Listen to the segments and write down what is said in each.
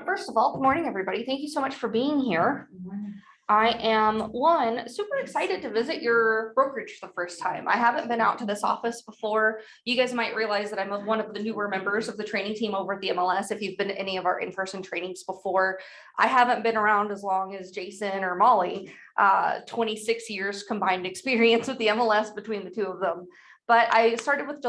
First of all, good morning, everybody. Thank you so much for being here. I am super excited to visit your brokerage the first time. I haven't been out to this office before. You guys might realize that I'm one of the newer members of the training team over at the MLS. If you've been to any of our in-person trainings before, I haven't been around as long as Jason or Molly, 26 years combined experience with the MLS between the two of them. But I started with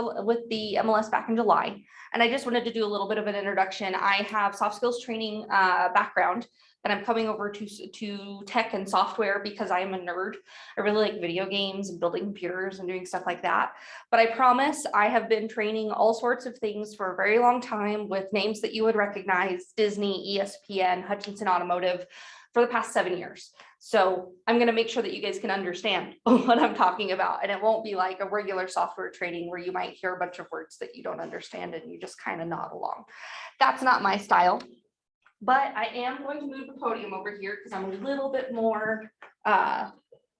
the MLS back in July, and I just wanted to do a little bit of an introduction. I have soft skills training background, and I'm coming over to tech and software because I am a nerd. I really like video games and building computers and doing stuff like that. But I promise I have been training all sorts of things for a very long time with names that you would recognize: Disney, ESPN, Hutchinson Automotive, for the past 7 years. So I'm going to make sure that you guys can understand what I'm talking about. And it won't be like a regular software training where you might hear a bunch of words that you don't understand and you just kind of nod along. That's not my style. But I am going to move the podium over here because I'm a little bit more,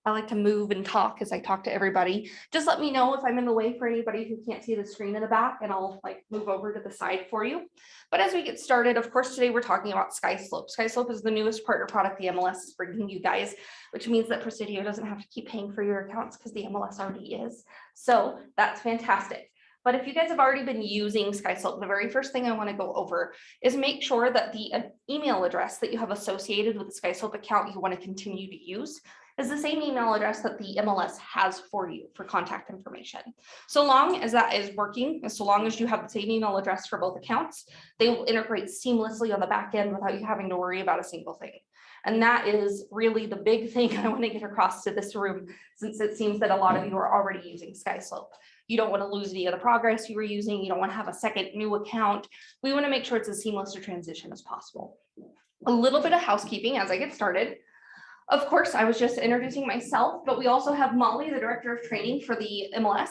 I like to move and talk as I talk to everybody. Just let me know if I'm in the way for anybody who can't see the screen in the back, and I'll move over to the side for you. But as we get started, of course, today we're talking about Skyslope. Skyslope is the newest partner product the MLS is bringing you guys, which means that Presidio doesn't have to keep paying for your accounts because the MLS already is. So that's fantastic. But if you guys have already been using Skyslope, the very first thing I want to go over is make sure that the email address that you have associated with the Skyslope account you want to continue to use is the same email address that the MLS has for you for contact information. So long as that is working, and so long as you have the same email address for both accounts, they will integrate seamlessly on the back end without you having to worry about a single thing. And that is really the big thing I want to get across to this room, since it seems that a lot of you are already using Skyslope. You don't want to lose any of the progress you were using. You don't want to have a second new account. We want to make sure it's as seamless a transition as possible. A little bit of housekeeping as I get started. Of course, I was just introducing myself, but we also have Molly, the director of training for the MLS.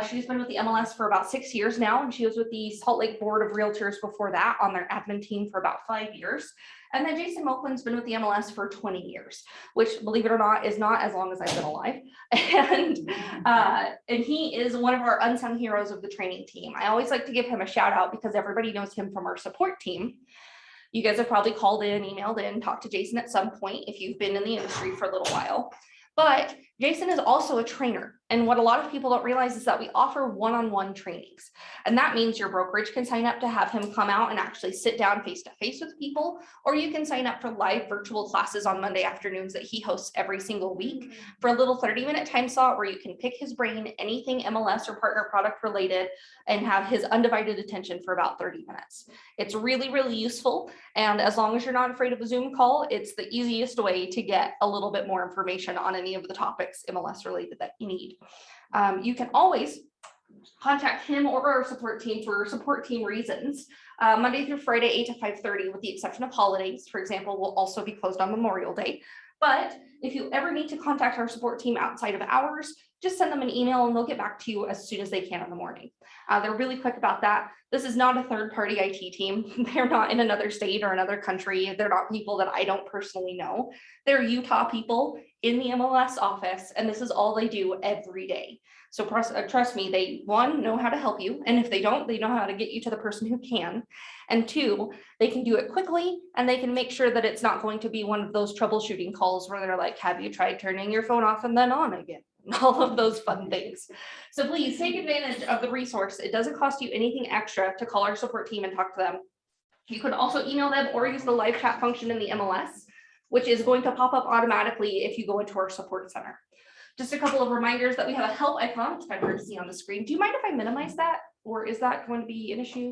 She's been with the MLS for about 6 years now, and she was with the Salt Lake Board of Realtors before that on their admin team for about 5 years. And then Jason Moakland's been with the MLS for 20 years, which, believe it or not, is not as long as I've been alive. And he is one of our unsung heroes of the training team. I always like to give him a shout out because everybody knows him from our support team. You guys have probably called in, emailed in, talked to Jason at some point if you've been in the industry for a little while. But Jason is also a trainer. And what a lot of people don't realize is that we offer one-on-one trainings. And that means your brokerage can sign up to have him come out and actually sit down face-to-face with people, or you can sign up for live virtual classes on Monday afternoons that he hosts every single week for a little 30-minute time slot where you can pick his brain, anything MLS or partner product related, and have his undivided attention for about 30 minutes. It's really, really useful. And as long as you're not afraid of a Zoom call, it's the easiest way to get a little bit more information on any of the topics MLS related that you need. You can always contact him or our support team for support team reasons. Monday through Friday, 8 to 5:30, with the exception of holidays, for example, will also be closed on Memorial Day. But if you ever need to contact our support team outside of hours, just send them an email and they'll get back to you as soon as they can in the morning. They're really quick about that. This is not a third-party IT team. They're not in another state or another country. They're not people that I don't personally know. They're Utah people in the MLS office, and this is all they do every day. So trust me, they, one, know how to help you. And if they don't, they know how to get you to the person who can. And two, they can do it quickly, and they can make sure that it's not going to be one of those troubleshooting calls where they're like, have you tried turning your phone off and then on again? All of those fun things. So please take advantage of the resource. It doesn't cost you anything extra to call our support team and talk to them. You could also email them or use the live chat function in the MLS, which is going to pop up automatically if you go into our support center. Just a couple of reminders that we have a help icon. It's kind of hard to see on the screen. Do you mind if I minimize that, or is that going to be an issue?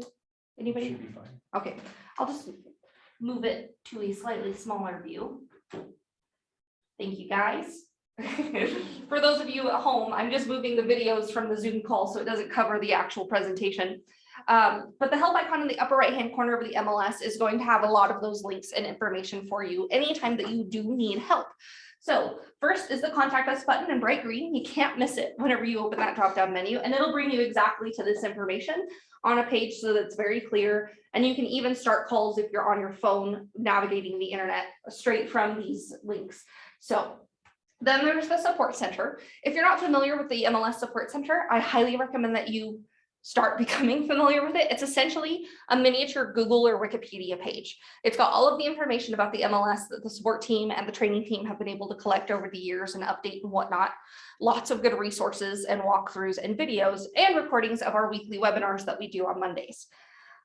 Anybody? Should be fine. Okay, I'll just move it to a slightly smaller view. Thank you, guys. For those of you at home, I'm just moving the videos from the Zoom call so it doesn't cover the actual presentation. But the help icon in the upper right hand corner of the MLS is going to have a lot of those links and information for you anytime that you do need help. So first is the contact us button in bright green. You can't miss it whenever you open that drop down menu, and it'll bring you exactly to this information on a page so that it's very clear. And you can even start calls if you're on your phone navigating the internet straight from these links. So then there's the support center. If you're not familiar with the MLS support center, I highly recommend that you start becoming familiar with it. It's essentially a miniature Google or Wikipedia page. It's got all of the information about the MLS that the support team and the training team have been able to collect over the years and update and whatnot. Lots of good resources and walkthroughs and videos and recordings of our weekly webinars that we do on Mondays.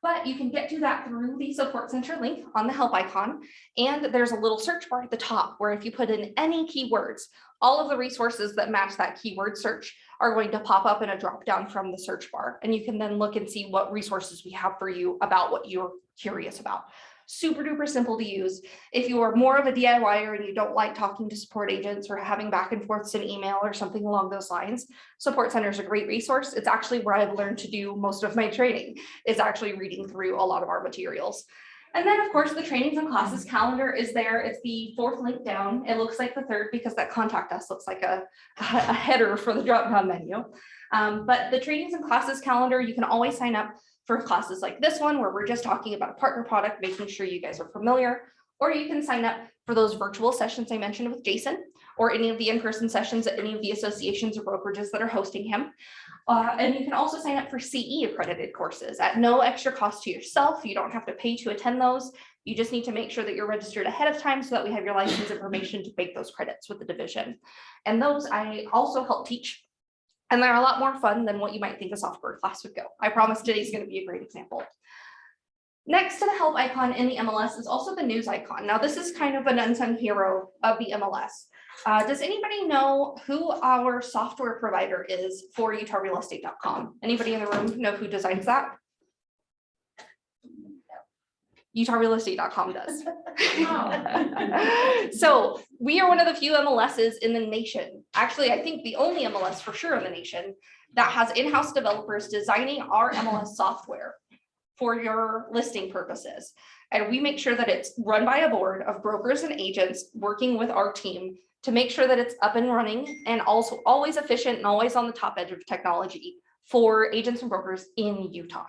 But you can get to that through the support center link on the help icon. And there's a little search bar at the top where if you put in any keywords, all of the resources that match that keyword search are going to pop up in a drop down from the search bar. And you can then look and see what resources we have for you about what you're curious about. Super duper simple to use. If you are more of a DIYer and you don't like talking to support agents or having back and forths in email or something along those lines, Support Center is a great resource. It's actually where I've learned to do most of my training, is actually reading through a lot of our materials. And then of course the trainings and classes calendar is there. It's the fourth link down. It looks like the third because that contact us looks like a header for the drop down menu. But the trainings and classes calendar, you can always sign up for classes like this one, where we're just talking about a partner product, making sure you guys are familiar, or you can sign up for those virtual sessions I mentioned with Jason, or any of the in-person sessions at any of the associations or brokerages that are hosting him. And you can also sign up for CE accredited courses at no extra cost to yourself. You don't have to pay to attend those. You just need to make sure that you're registered ahead of time so that we have your license information to make those credits with the division. And those I also help teach. And they're a lot more fun than what you might think a software class would go. I promise today's going to be a great example. Next to the help icon in the MLS is also the news icon. Now this is kind of an unsung hero of the MLS. Does anybody know who our software provider is for utahrealestate.com? Anybody in the room know who designs that? utahrealestate.com does. So we are one of the few MLSs in the nation. Actually, I think the only MLS for sure in the nation that has in-house developers designing our MLS software for your listing purposes. And we make sure that it's run by a board of brokers and agents working with our team to make sure that it's up and running and also always efficient and always on the top edge of technology for agents and brokers in Utah.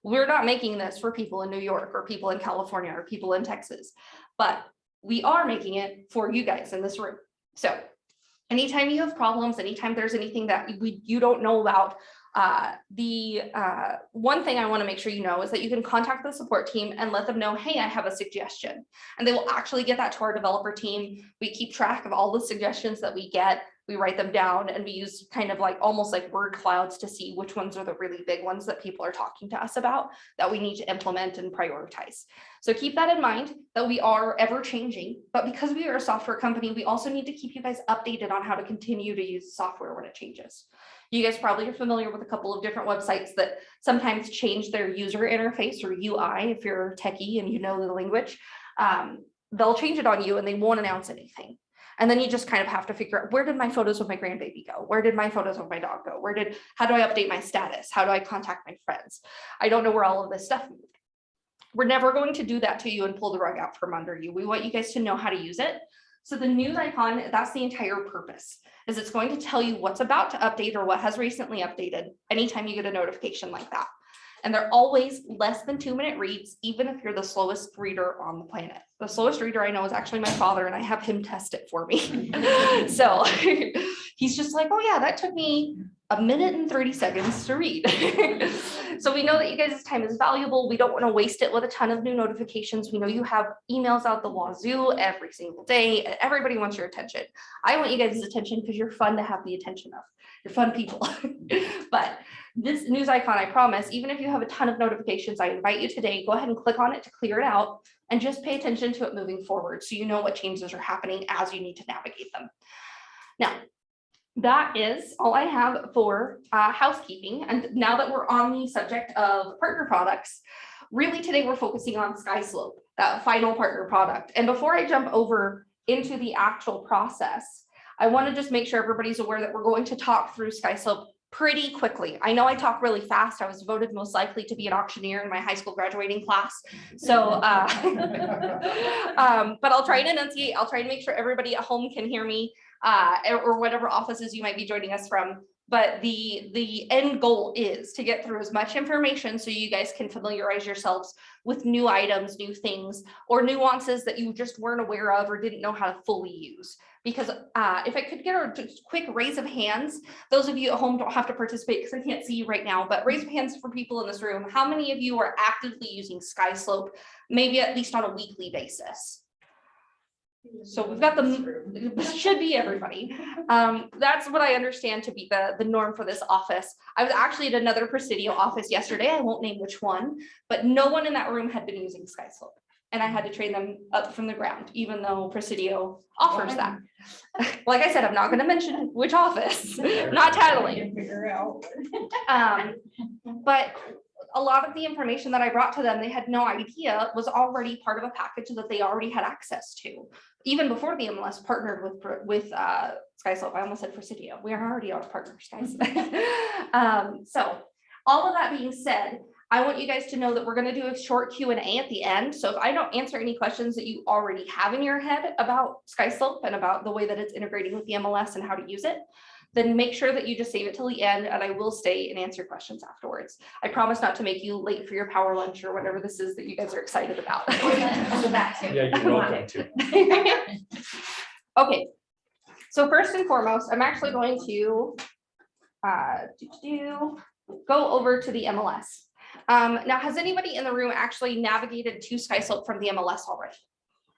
We're not making this for people in New York or people in California or people in Texas, but we are making it for you guys in this room. So anytime you have problems, anytime there's anything that you don't know about, one thing I want to make sure you know is that you can contact the support team and let them know, hey, I have a suggestion. And they will actually get that to our developer team. We keep track of all the suggestions that we get. We write them down and we use kind of like almost like word clouds to see which ones are the really big ones that people are talking to us about that we need to implement and prioritize. So keep that in mind that we are ever changing, but because we are a software company, we also need to keep you guys updated on how to continue to use software when it changes. You guys probably are familiar with a couple of different websites that sometimes change their user interface or UI. If you're a techie and you know the language, they'll change it on you and they won't announce anything. And then you just kind of have to figure out, where did my photos of my grandbaby go? Where did my photos of my dog go? How do I update my status? How do I contact my friends? I don't know where all of this stuff moved. We're never going to do that to you and pull the rug out from under you. We want you guys to know how to use it. So the news icon, that's the entire purpose, is it's going to tell you what's about to update or what has recently updated anytime you get a notification like that. And they're always less than 2-minute reads, even if you're the slowest reader on the planet. The slowest reader I know is actually my father, and I have him test it for me. So he's just like, oh yeah, that took me 1 minute and 30 seconds to read. So we know that you guys' time is valuable. We don't want to waste it with a ton of new notifications. We know you have emails out the wazoo every single day, and everybody wants your attention. I want you guys' attention because you're fun to have the attention of. You're fun people. But this news icon, I promise, even if you have a ton of notifications, I invite you today, go ahead and click on it to clear it out and just pay attention to it moving forward so you know what changes are happening as you need to navigate them. Now, that is all I have for housekeeping. And now that we're on the subject of partner products, really today we're focusing on Skyslope, that final partner product. And before I jump over into the actual process, I want to just make sure everybody's aware that we're going to talk through Skyslope pretty quickly. I know I talk really fast. I was voted most likely to be an auctioneer in my high school graduating class. So, but I'll try and enunciate. I'll try and make sure everybody at home can hear me or whatever offices you might be joining us from. But the end goal is to get through as much information so you guys can familiarize yourselves with new items, new things, or nuances that you just weren't aware of or didn't know how to fully use. Because if I could get a just quick raise of hands, those of you at home don't have to participate because I can't see you right now, but raise of hands for people in this room. How many of you are actively using Skyslope, maybe at least on a weekly basis? So we've got this should be everybody. That's what I understand to be the norm for this office. I was actually at another Presidio office yesterday. I won't name which one, but no one in that room had been using Skyslope. And I had to train them up from the ground, even though Presidio offers that. Like I said, I'm not going to mention which office, not tattling. But a lot of the information that I brought to them, they had no idea was already part of a package that they already had access to, even before the MLS partnered with Skyslope. I almost said Presidio. We are already our partners, guys. So all of that being said, I want you guys to know that we're going to do a short Q&A at the end. So if I don't answer any questions that you already have in your head about Skyslope and about the way that it's integrating with the MLS and how to use it, then make sure that you just save it till the end, and I will stay and answer questions afterwards. I promise not to make you late for your power lunch or whatever this is that you guys are excited about. Yeah, you're welcome to. Okay, so first and foremost, I'm actually going to go over to the MLS. Now, has anybody in the room actually navigated to Skyslope from the MLS already?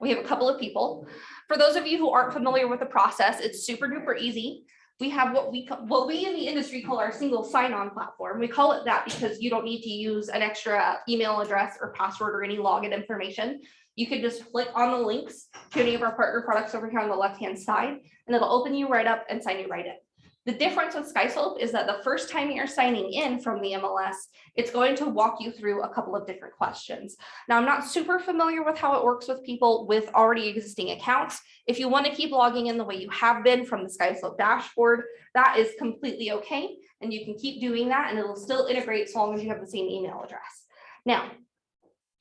We have a couple of people. For those of you who aren't familiar with the process, it's super duper easy. We have what we in the industry call our single sign-on platform. We call it that because you don't need to use an extra email address or password or any login information. You can just click on the links to any of our partner products over here on the left-hand side, and it'll open you right up and sign you right in. The difference with Skyslope is that the first time you're signing in from the MLS, it's going to walk you through a couple of different questions. Now, I'm not super familiar with how it works with people with already existing accounts. If you want to keep logging in the way you have been from the Skyslope dashboard, that is completely okay. And you can keep doing that and it'll still integrate as long as you have the same email address. Now,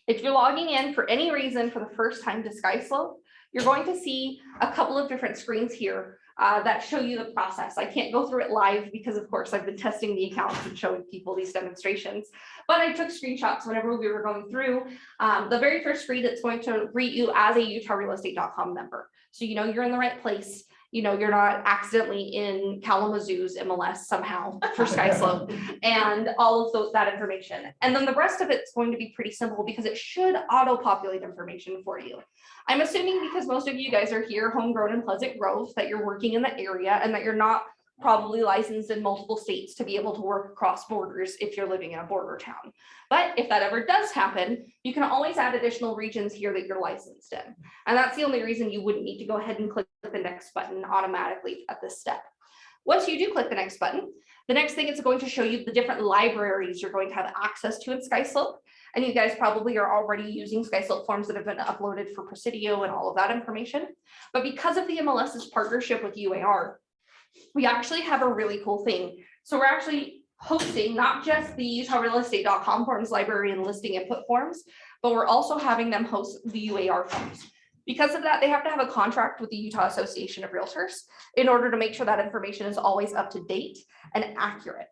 if you're logging in for any reason for the first time to Skyslope, you're going to see a couple of different screens here that show you the process. I can't go through it live because of course I've been testing the accounts and showing people these demonstrations, but I took screenshots whenever we were going through. The very first screen, it's going to greet you as a utahrealestate.com member. So you know you're in the right place. You know you're not accidentally in Kalamazoo's MLS somehow for Skyslope and all of that information. And then the rest of it's going to be pretty simple because it should auto-populate information for you. I'm assuming because most of you guys are here homegrown in Pleasant Grove that you're working in the area and that you're not probably licensed in multiple states to be able to work across borders if you're living in a border town. But if that ever does happen, you can always add additional regions here that you're licensed in. And that's the only reason you wouldn't need to go ahead and click the next button automatically at this step. Once you do click the next button, the next thing it's going to show you the different libraries you're going to have access to in Skyslope. And you guys probably are already using Skyslope forms that have been uploaded for Presidio and all of that information. But because of the MLS's partnership with UAR, we actually have a really cool thing. So we're actually hosting not just the utahrealestate.com forms library and listing input forms, but we're also having them host the UAR forms. Because of that, they have to have a contract with the Utah Association of Realtors in order to make sure that information is always up to date and accurate.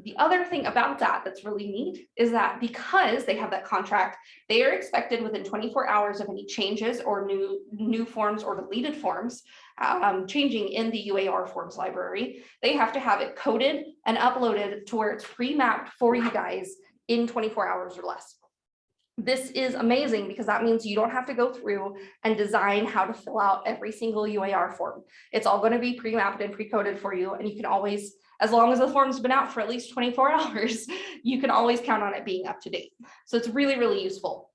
The other thing about that that's really neat is that because they have that contract, they are expected within 24 hours of any changes or new forms or deleted forms changing in the UAR forms library. They have to have it coded and uploaded to where it's pre-mapped for you guys in 24 hours or less. This is amazing because that means you don't have to go through and design how to fill out every single UAR form. It's all going to be pre-mapped and pre-coded for you, and you can always, as long as the form's been out for at least 24 hours, you can always count on it being up to date. So it's really, really useful.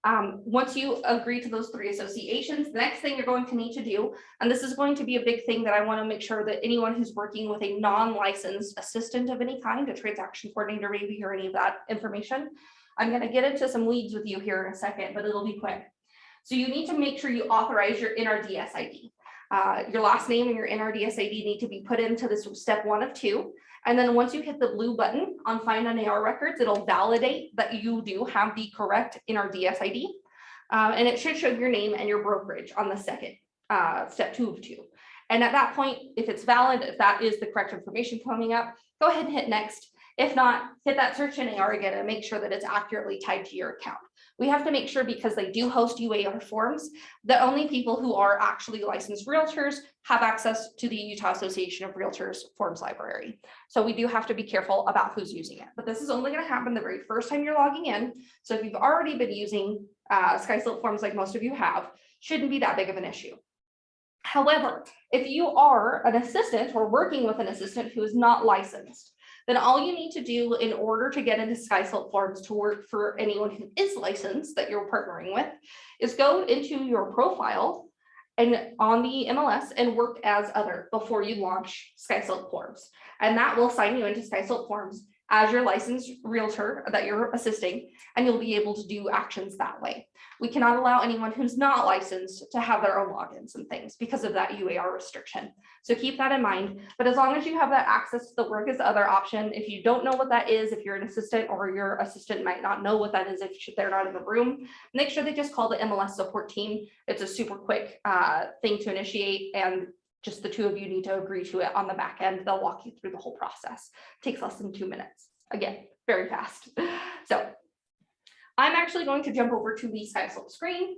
Once you agree to those 3 associations, the next thing you're going to need to do, and this is going to be a big thing that I want to make sure that anyone who's working with a non-licensed assistant of any kind, a transaction coordinator, maybe or any of that information, I'm going to get into some weeds with you here in a second, but it'll be quick. So you need to make sure you authorize your NRDS ID. Your last name and your NRDS ID need to be put into this step 1 of 2. And then once you hit the blue button on Find on AR Records, it'll validate that you do have the correct NRDS ID. And it should show your name and your brokerage on the second step 2 of 2. And at that point, if it's valid, if that is the correct information coming up, go ahead and hit next. If not, hit that search in AR again and make sure that it's accurately tied to your account. We have to make sure, because they do host UAR forms, that only people who are actually licensed realtors have access to the Utah Association of Realtors forms library. So we do have to be careful about who's using it, but this is only going to happen the very first time you're logging in. So if you've already been using Skyslope forms like most of you have, shouldn't be that big of an issue. However, if you are an assistant or working with an assistant who is not licensed, then all you need to do in order to get into Skyslope forms to work for anyone who is licensed that you're partnering with is go into your profile and on the MLS and work as other before you launch Skyslope forms. And that will sign you into Skyslope forms as your licensed realtor that you're assisting, and you'll be able to do actions that way. We cannot allow anyone who's not licensed to have their own logins and things because of that UAR restriction. So keep that in mind. But as long as you have that access to the work as other option, if you don't know what that is, if you're an assistant or your assistant might not know what that is if they're not in the room, make sure they just call the MLS support team. It's a super quick thing to initiate, and just the two of you need to agree to it on the back end. They'll walk you through the whole process. It takes less than 2 minutes. Again, very fast. So I'm actually going to jump over to the Skyslope screen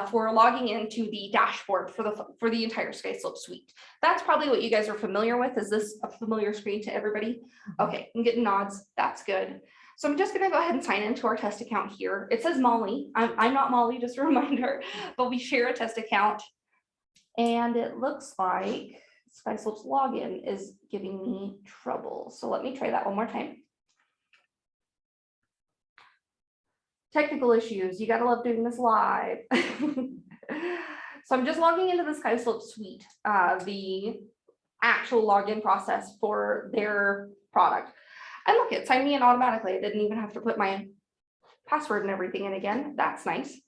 for logging into the dashboard for the entire Skyslope suite. That's probably what you guys are familiar with. Is this a familiar screen to everybody? Okay, I'm getting nods. That's good. So I'm just going to go ahead and sign into our test account here. It says Molly. I'm not Molly, just a reminder, but we share a test account. And it looks like Skyslope's login is giving me trouble. So let me try that one more time. Technical issues, you gotta love doing this live. So I'm just logging into the Skyslope suite, the actual login process for their product. And look, it signed me in automatically. I didn't even have to put my password and everything in again. That's nice.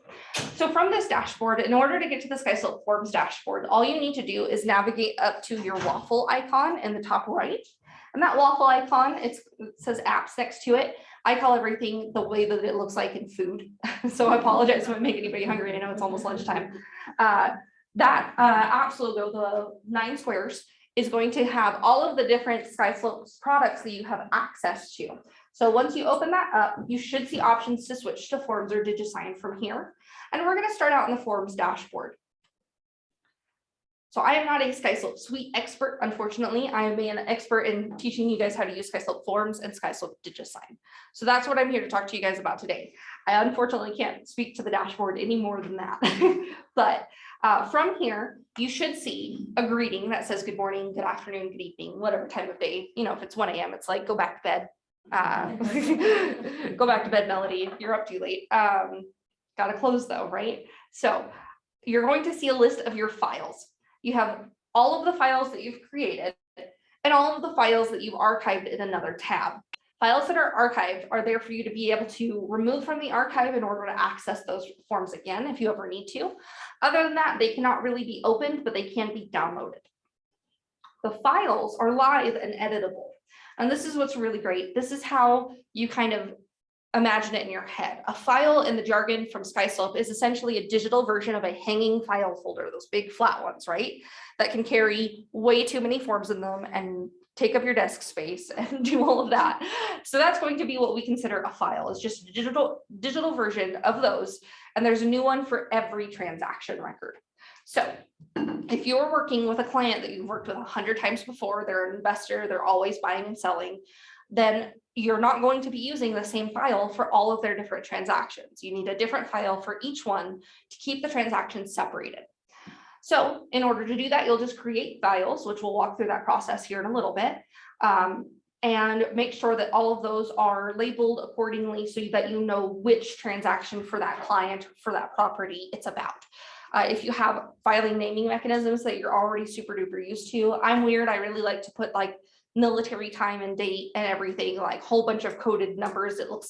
So from this dashboard, in order to get to the Skyslope forms dashboard, all you need to do is navigate up to your waffle icon in the top right. And that waffle icon, it says apps next to it. I call everything the way that it looks like in food. So I apologize if I make anybody hungry. I know it's almost lunchtime. That apps logo, the 9 squares, is going to have all of the different Skyslope products that you have access to. So once you open that up, you should see options to switch to forms or DigiSign from here. And we're going to start out in the forms dashboard. So I am not a Skyslope suite expert, unfortunately. I am an expert in teaching you guys how to use Skyslope forms and Skyslope DigiSign. So that's what I'm here to talk to you guys about today. I unfortunately can't speak to the dashboard any more than that. But from here, you should see a greeting that says good morning, good afternoon, good evening, whatever time of day. You know, if it's 1 a.m., it's like, go back to bed. Go back to bed, Melody. You're up too late. Gotta close though, right? So you're going to see a list of your files. You have all of the files that you've created and all of the files that you've archived in another tab. Files that are archived are there for you to be able to remove from the archive in order to access those forms again if you ever need to. Other than that, they cannot really be opened, but they can be downloaded. The files are live and editable. And this is what's really great. This is how you kind of imagine it in your head. A file in the jargon from Skyslope is essentially a digital version of a hanging file folder, those big flat ones, right? That can carry way too many forms in them and take up your desk space and do all of that. So that's going to be what we consider a file, is just a digital version of those. And there's a new one for every transaction record. So if you're working with a client that you've worked with 100 times before, they're an investor, they're always buying and selling, then you're not going to be using the same file for all of their different transactions. You need a different file for each one to keep the transactions separated. So in order to do that, you'll just create files, which we'll walk through that process here in a little bit, and make sure that all of those are labeled accordingly so that you know which transaction for that client, for that property it's about. If you have filing naming mechanisms that you're already super duper used to, I'm weird. I really like to put like military time and date and everything, like whole bunch of coded numbers that look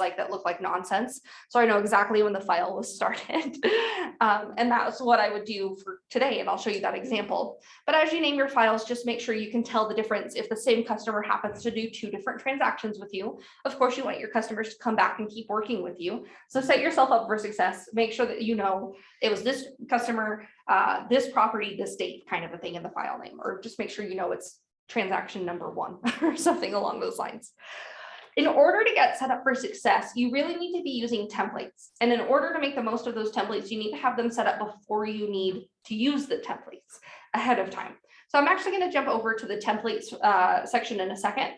like nonsense. So I know exactly when the file was started. And that's what I would do for today. And I'll show you that example. But as you name your files, just make sure you can tell the difference if the same customer happens to do 2 different transactions with you. Of course, you want your customers to come back and keep working with you. So set yourself up for success. Make sure that you know it was this customer, this property, this date kind of a thing in the file name, or just make sure you know it's transaction number 1 or something along those lines. In order to get set up for success, you really need to be using templates. And in order to make the most of those templates, you need to have them set up before you need to use the templates ahead of time. So I'm actually going to jump over to the templates section in a second.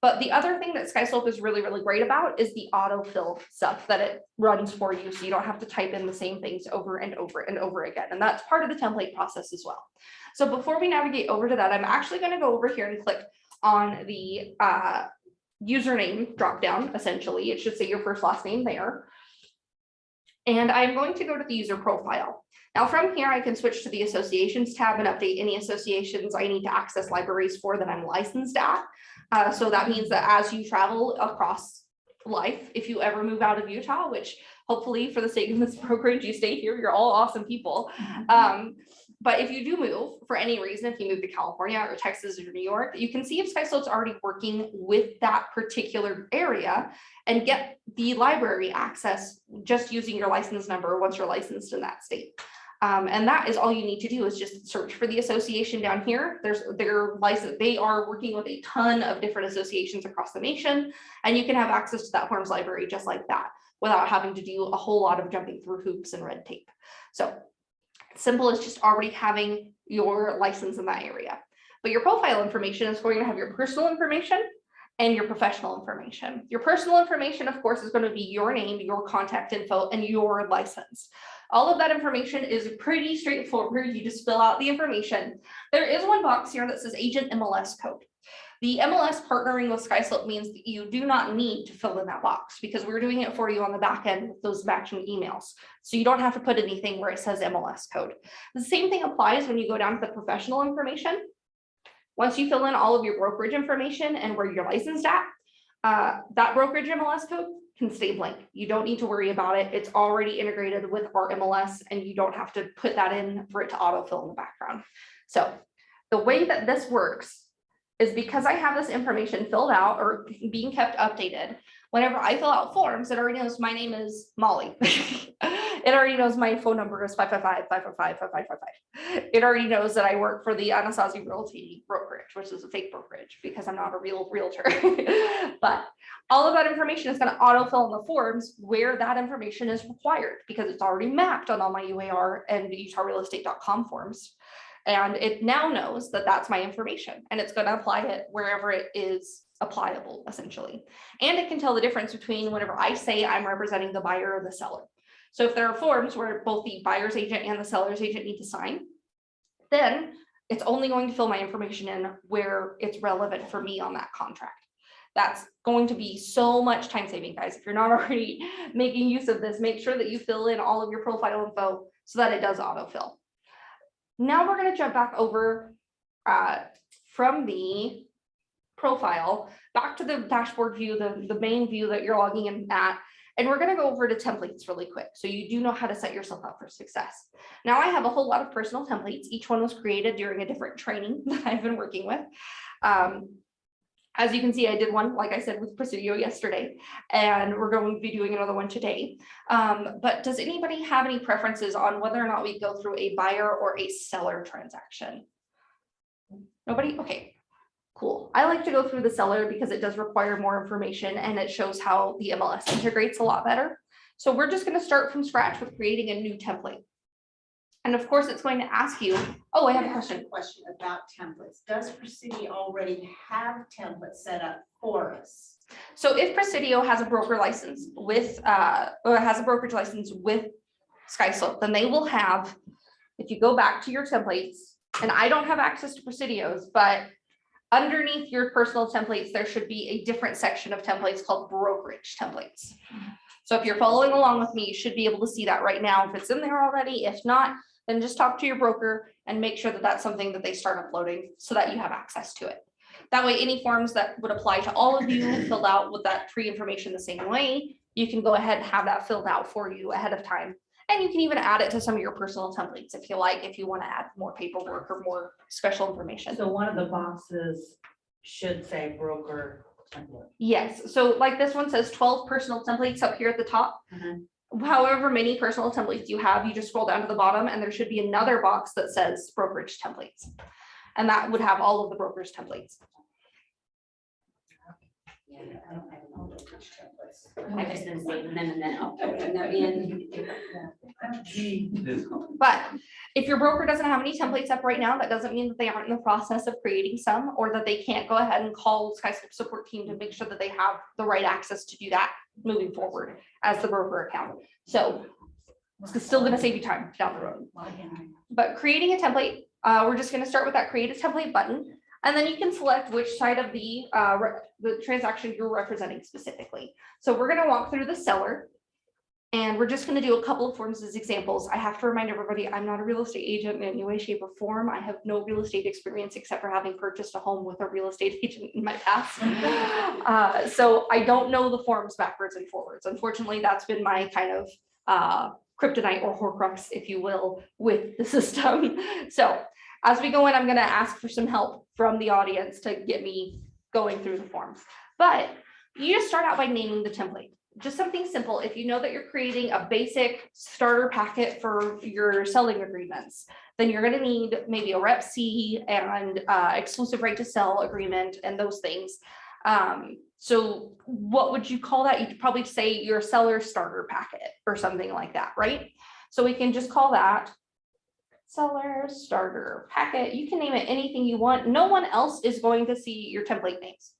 But the other thing that Skyslope is really, really great about is the autofill stuff that it runs for you. So you don't have to type in the same things over and over and over again. And that's part of the template process as well. So before we navigate over to that, I'm actually going to go over here and click on the username dropdown. Essentially, it should say your first last name there. And I'm going to go to the user profile. Now from here, I can switch to the associations tab and update any associations I need to access libraries for that I'm licensed at. So that means that as you travel across life, if you ever move out of Utah, which hopefully for the sake of this brokerage, you stay here, you're all awesome people. But if you do move for any reason, if you move to California or Texas or New York, you can see if Skyslope's already working with that particular area and get the library access just using your license number once you're licensed in that state. And that is all you need to do is just search for the association down here. Their license, they are working with a ton of different associations across the nation, and you can have access to that forms library just like that without having to do a whole lot of jumping through hoops and red tape. So simple as just already having your license in that area. But your profile information is going to have your personal information and your professional information. Your personal information, of course, is going to be your name, your contact info, and your license. All of that information is pretty straightforward. You just fill out the information. There is one box here that says agent MLS code. The MLS partnering with Skyslope means that you do not need to fill in that box because we're doing it for you on the back end with those matching emails. So you don't have to put anything where it says MLS code. The same thing applies when you go down to the professional information. Once you fill in all of your brokerage information and where you're licensed at, that brokerage MLS code can stay blank. You don't need to worry about it. It's already integrated with our MLS and you don't have to put that in for it to autofill in the background. So the way that this works is because I have this information filled out or being kept updated. Whenever I fill out forms, it already knows my name is Molly. It already knows my phone number is 555-555-5555. It already knows that I work for the Anasazi Realty brokerage, which is a fake brokerage because I'm not a real realtor. But all of that information is going to autofill in the forms where that information is required because it's already mapped on all my UAR and UtahRealEstate.com forms. And it now knows that that's my information and it's going to apply it wherever it is applicable, essentially. And it can tell the difference between whenever I say I'm representing the buyer or the seller. So if there are forms where both the buyer's agent and the seller's agent need to sign, then it's only going to fill my information in where it's relevant for me on that contract. That's going to be so much time saving, guys. If you're not already making use of this, make sure that you fill in all of your profile info so that it does autofill. Now we're going to jump back over from the profile back to the dashboard view, the main view that you're logging in at, and we're going to go over to templates really quick so you do know how to set yourself up for success. Now I have a whole lot of personal templates. Each one was created during a different training that I've been working with. As you can see, I did one, like I said, with Presidio yesterday, and we're going to be doing another one today. But does anybody have any preferences on whether or not we go through a buyer or a seller transaction? Nobody? Okay, cool. I like to go through the seller because it does require more information and it shows how the MLS integrates a lot better. So we're just going to start from scratch with creating a new template. And of course, it's going to ask you, oh, I have a question About templates. Does Presidio already have templates set up for us? So if Presidio has a broker license with, or has a brokerage license with Skyslope, then they will have, if you go back to your templates, and I don't have access to Presidio's, but underneath your personal templates, there should be a different section of templates called brokerage templates. So if you're following along with me, you should be able to see that right now if it's in there already. If not, then just talk to your broker and make sure that that's something that they start uploading so that you have access to it. That way, any forms that would apply to all of you filled out with that pre-information the same way, you can go ahead and have that filled out for you ahead of time. And you can even add it to some of your personal templates if you like, if you want to add more paperwork or more special information. So one of the boxes should say broker template. Yes, so like this one says 12 personal templates up here at the top. However many personal templates you have, you just scroll down to the bottom and there should be another box that says brokerage templates. And that would have all of the brokerage templates. Yeah, I don't have all those templates. I just been saving them and then I'll put them in. But if your broker doesn't have any templates up right now, that doesn't mean that they aren't in the process of creating some, or that they can't go ahead and call Skyslope support team to make sure that they have the right access to do that moving forward as the broker account. So it's still going to save you time down the road. But creating a template, we're just going to start with that create a template button. And then you can select which side of the transaction you're representing specifically. So we're going to walk through the seller. And we're just going to do a couple of forms as examples. I have to remind everybody, I'm not a real estate agent in any way, shape, or form. I have no real estate experience except for having purchased a home with a real estate agent in my past. So I don't know the forms backwards and forwards. Unfortunately, that's been my kind of kryptonite or horcrux, if you will, with the system. So as we go in, I'm going to ask for some help from the audience to get me going through the forms. But you just start out by naming the template. Just something simple. If you know that you're creating a basic starter packet for your selling agreements, then you're going to need maybe a Rep C and exclusive right to sell agreement and those things. So what would you call that? You'd probably say your seller starter packet or something like that, right? So we can just call that seller starter packet. You can name it anything you want. No one else is going to see your template names,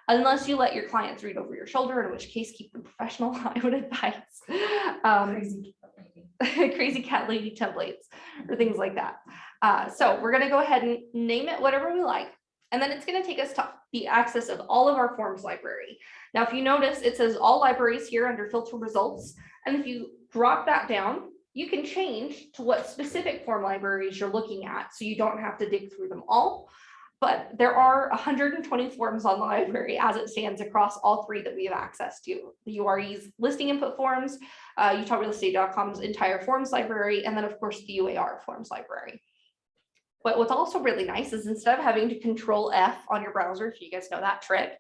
unless you let your clients read over your shoulder, in which case keep them professional, I would advise. Crazy cat lady templates or things like that. So we're gonna go ahead and name it whatever we like. And then it's gonna take us to the access of all of our forms library. Now, if you notice, it says all libraries here under filter results. And if you drop that down, you can change to what specific form libraries you're looking at. So you don't have to dig through them all. But there are 120 forms on the library as it stands across all three that we have access to. The URE's listing input forms, UtahRealEstate.com's entire forms library, and then of course the UAR forms library. But what's also really nice is instead of having to Control F on your browser, if you guys know that trick,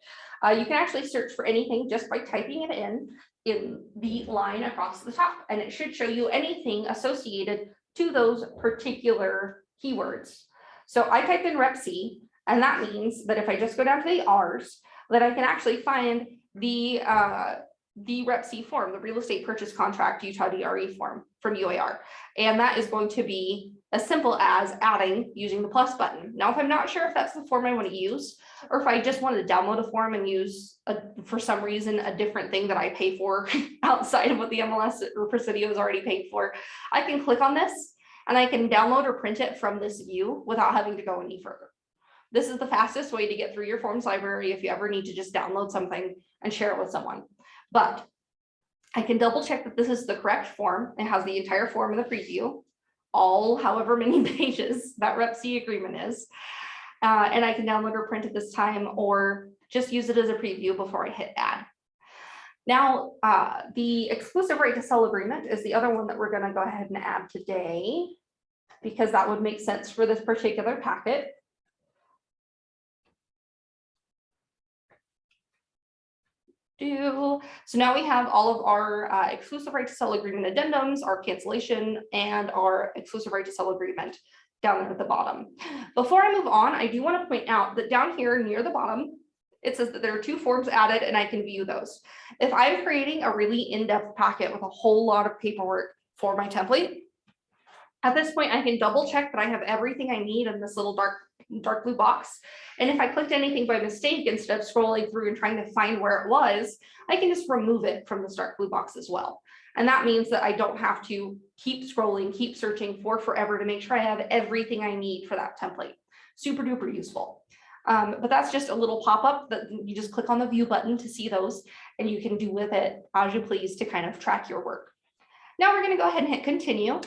you can actually search for anything just by typing it in the line across the top, and it should show you anything associated to those particular keywords. So I typed in Rep C, and that means that if I just go down to the R's, that I can actually find the Rep C form, the real estate purchase contract Utah DRE form from UAR. And that is going to be as simple as adding using the plus button. Now, if I'm not sure if that's the form I want to use, or if I just wanted to download a form and use for some reason a different thing that I pay for outside of what the MLS or Presidio is already paid for, I can click on this and I can download or print it from this view without having to go any further. This is the fastest way to get through your forms library if you ever need to just download something and share it with someone. But I can double check that this is the correct form. It has the entire form in the preview, all however many pages that Rep C agreement is. And I can download or print it this time, or just use it as a preview before I hit add. Now, the exclusive right to sell agreement is the other one that we're going to go ahead and add today, because that would make sense for this particular packet. So now we have all of our exclusive right to sell agreement addendums, our cancellation, and our exclusive right to sell agreement down there at the bottom. Before I move on, I do want to point out that down here near the bottom, it says that there are 2 forms added and I can view those. If I'm creating a really in-depth packet with a whole lot of paperwork for my template, at this point, I can double check that I have everything I need in this little dark blue box. And if I clicked anything by mistake, instead of scrolling through and trying to find where it was, I can just remove it from this dark blue box as well. And that means that I don't have to keep scrolling, keep searching for forever to make sure I have everything I need for that template. Super duper useful. But that's just a little pop-up that you just click on the view button to see those, and you can do with it as you please to kind of track your work. Now we're going to go ahead and hit continue.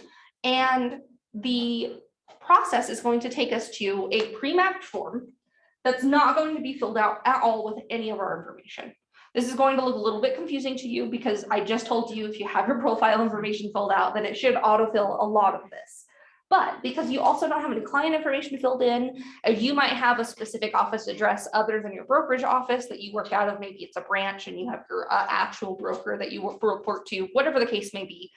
And the process is going to take us to a pre-mapped form that's not going to be filled out at all with any of our information. This is going to look a little bit confusing to you because I just told you if you have your profile information filled out, then it should autofill a lot of this. But because you also don't have any client information filled in, you might have a specific office address other than your brokerage office that you work out of. Maybe it's a branch and you have your actual broker that you report to, whatever the case may be.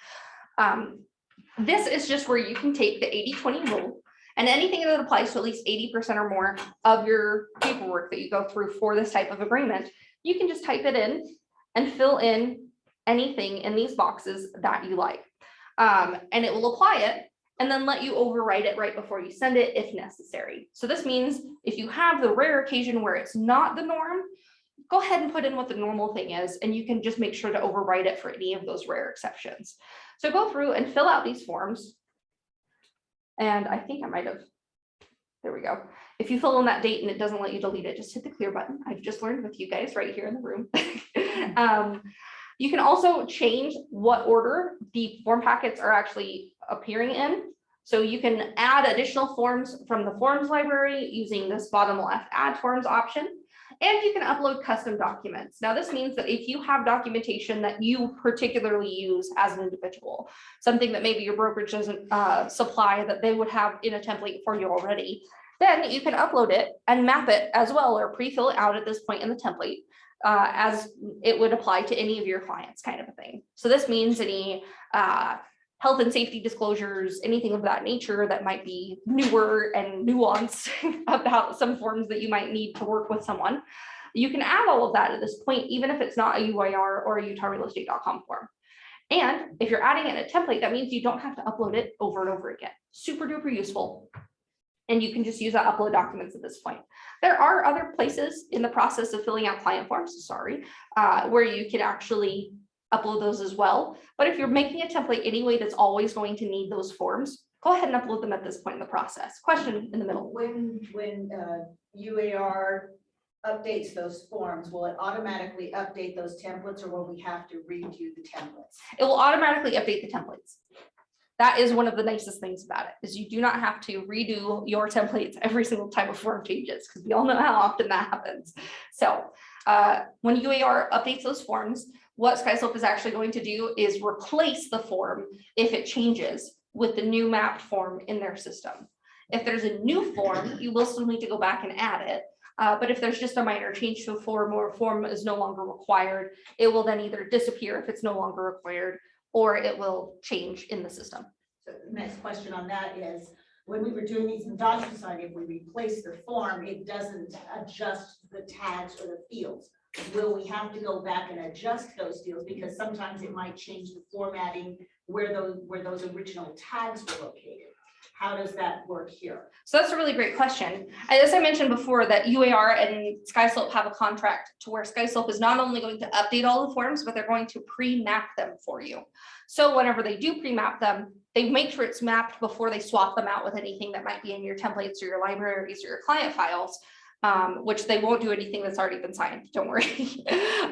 This is just where you can take the 80-20 rule, and anything that applies to at least 80% or more of your paperwork that you go through for this type of agreement, you can just type it in and fill in anything in these boxes that you like. And it will apply it and then let you overwrite it right before you send it if necessary. So this means if you have the rare occasion where it's not the norm, go ahead and put in what the normal thing is, and you can just make sure to overwrite it for any of those rare exceptions. So go through and fill out these forms. And I think I might have, there we go. If you fill in that date and it doesn't let you delete it, just hit the clear button. I've just learned with you guys right here in the room. You can also change what order the form packets are actually appearing in. So you can add additional forms from the forms library using this bottom left add forms option. And you can upload custom documents. Now, this means that if you have documentation that you particularly use as an individual, something that maybe your brokerage doesn't supply that they would have in a template for you already, then you can upload it and map it as well, or pre-fill it out at this point in the template as it would apply to any of your clients, kind of a thing. So this means any health and safety disclosures, anything of that nature that might be newer and nuanced about some forms that you might need to work with someone. You can add all of that at this point, even if it's not a UIR or a UtahRealEstate.com form. And if you're adding it in a template, that means you don't have to upload it over and over again. Super duper useful. And you can just use that upload documents at this point. There are other places in the process of filling out client forms, where you can actually upload those as well. But if you're making a template anyway, that's always going to need those forms, go ahead and upload them at this point in the process. Question in the middle. When UAR updates those forms, will it automatically update those templates, or will we have to redo the templates? It will automatically update the templates. That is one of the nicest things about it, is you do not have to redo your templates every single time a form changes, because we all know how often that happens. So when UAR updates those forms, what Skyslope is actually going to do is replace the form if it changes with the new mapped form in their system. If there's a new form, you will still need to go back and add it. But if there's just a minor change to a form or a form is no longer required, it will then either disappear if it's no longer required, or it will change in the system. So the next question on that is, when we were doing these in DocuSign, if we replace the form, it doesn't adjust the tags or the fields. Will we have to go back and adjust those fields? Because sometimes it might change the formatting where those original tags were located. How does that work here? So that's a really great question. As I mentioned before, that UAR and Skyslope have a contract to where Skyslope is not only going to update all the forms, but they're going to pre-map them for you. So whenever they do pre-map them, they make sure it's mapped before they swap them out with anything that might be in your templates or your libraries or your client files. Which they won't do anything that's already been signed, don't worry.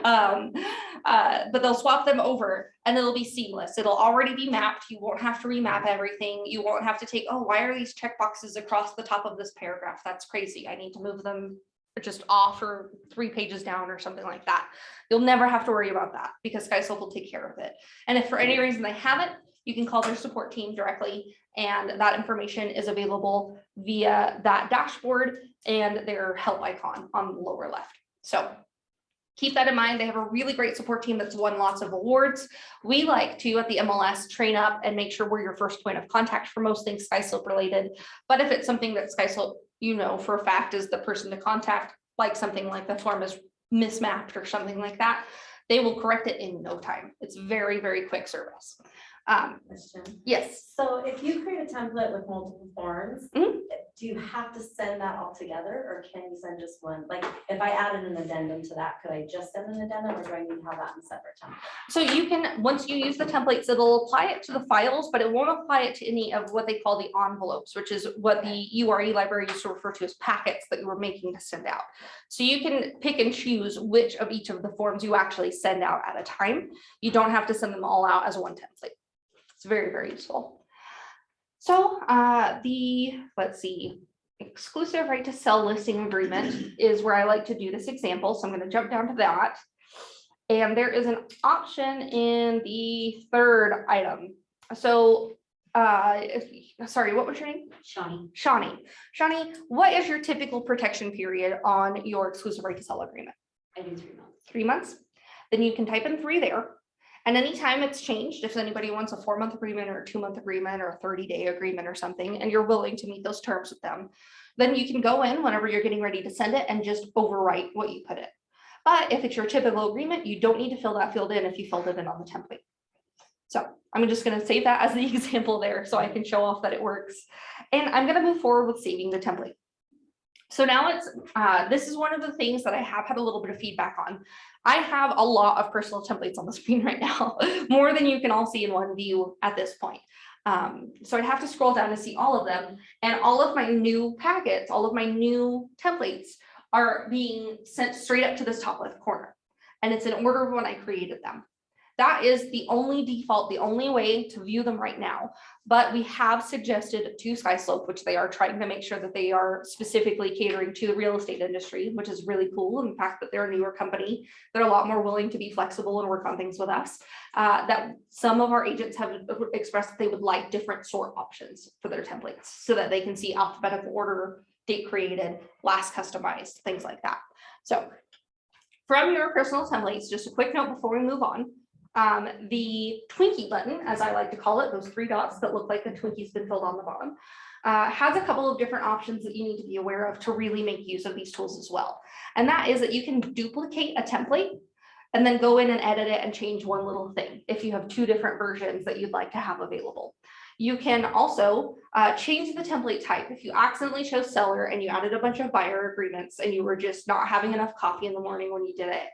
But they'll swap them over and it'll be seamless. It'll already be mapped. You won't have to remap everything. You won't have to take, oh, why are these checkboxes across the top of this paragraph? That's crazy. I need to move them just off or 3 pages down or something like that. You'll never have to worry about that because Skyslope will take care of it. And if for any reason they haven't, you can call their support team directly, and that information is available via that dashboard and their help icon on the lower left. So keep that in mind. They have a really great support team that's won lots of awards. We like to, at the MLS, train up and make sure we're your first point of contact for most things Skyslope related. But if it's something that Skyslope, you know, for a fact is the person to contact, like something like the form is mismapped or something like that, they will correct it in no time. It's very, very quick service. Question. Yes. So if you create a template with multiple forms, do you have to send that all together, or can you send just one? Like if I added an addendum to that, could I just send an addendum, or do I need to have that in a separate template? So you can, once you use the templates, it'll apply it to the files, but it won't apply it to any of what they call the envelopes, which is what the URE library used to refer to as packets that you were making to send out. So you can pick and choose which of each of the forms you actually send out at a time. You don't have to send them all out as one template. It's very, very useful. So let's see, exclusive right to sell listing agreement is where I like to do this example. So I'm going to jump down to that. And there is an option in the third item. So, sorry, what was your name? Shawnee, Shawnee, what is your typical protection period on your exclusive right to sell agreement? I do 3 months. 3 months? Then you can type in 3 there. And anytime it's changed, if anybody wants a 4-month agreement or a 2-month agreement or a 30-day agreement or something, and you're willing to meet those terms with them, then you can go in whenever you're getting ready to send it and just overwrite what you put in. But if it's your typical agreement, you don't need to fill that field in if you filled it in on the template. So I'm just going to save that as the example there so I can show off that it works. And I'm going to move forward with saving the template. So now this is one of the things that I have had a little bit of feedback on. I have a lot of personal templates on the screen right now, more than you can all see in one view at this point. So I'd have to scroll down to see all of them, and all of my new packets, all of my new templates are being sent straight up to this top left corner. And it's in order of when I created them. That is the only default, the only way to view them right now. But we have suggested to Skyslope, which they are trying to make sure that they are specifically catering to the real estate industry, which is really cool. And the fact that they're a newer company, they're a lot more willing to be flexible and work on things with us. That some of our agents have expressed that they would like different sort options for their templates so that they can see alphabetical order, date created, last customized, things like that. So from your personal templates, just a quick note before we move on. The Twinkie button, as I like to call it, those 3 dots that look like a Twinkie's been filled on the bottom, has a couple of different options that you need to be aware of to really make use of these tools as well. And that is that you can duplicate a template and then go in and edit it and change one little thing if you have 2 different versions that you'd like to have available. You can also change the template type. If you accidentally chose seller and you added a bunch of buyer agreements and you were just not having enough coffee in the morning when you did it,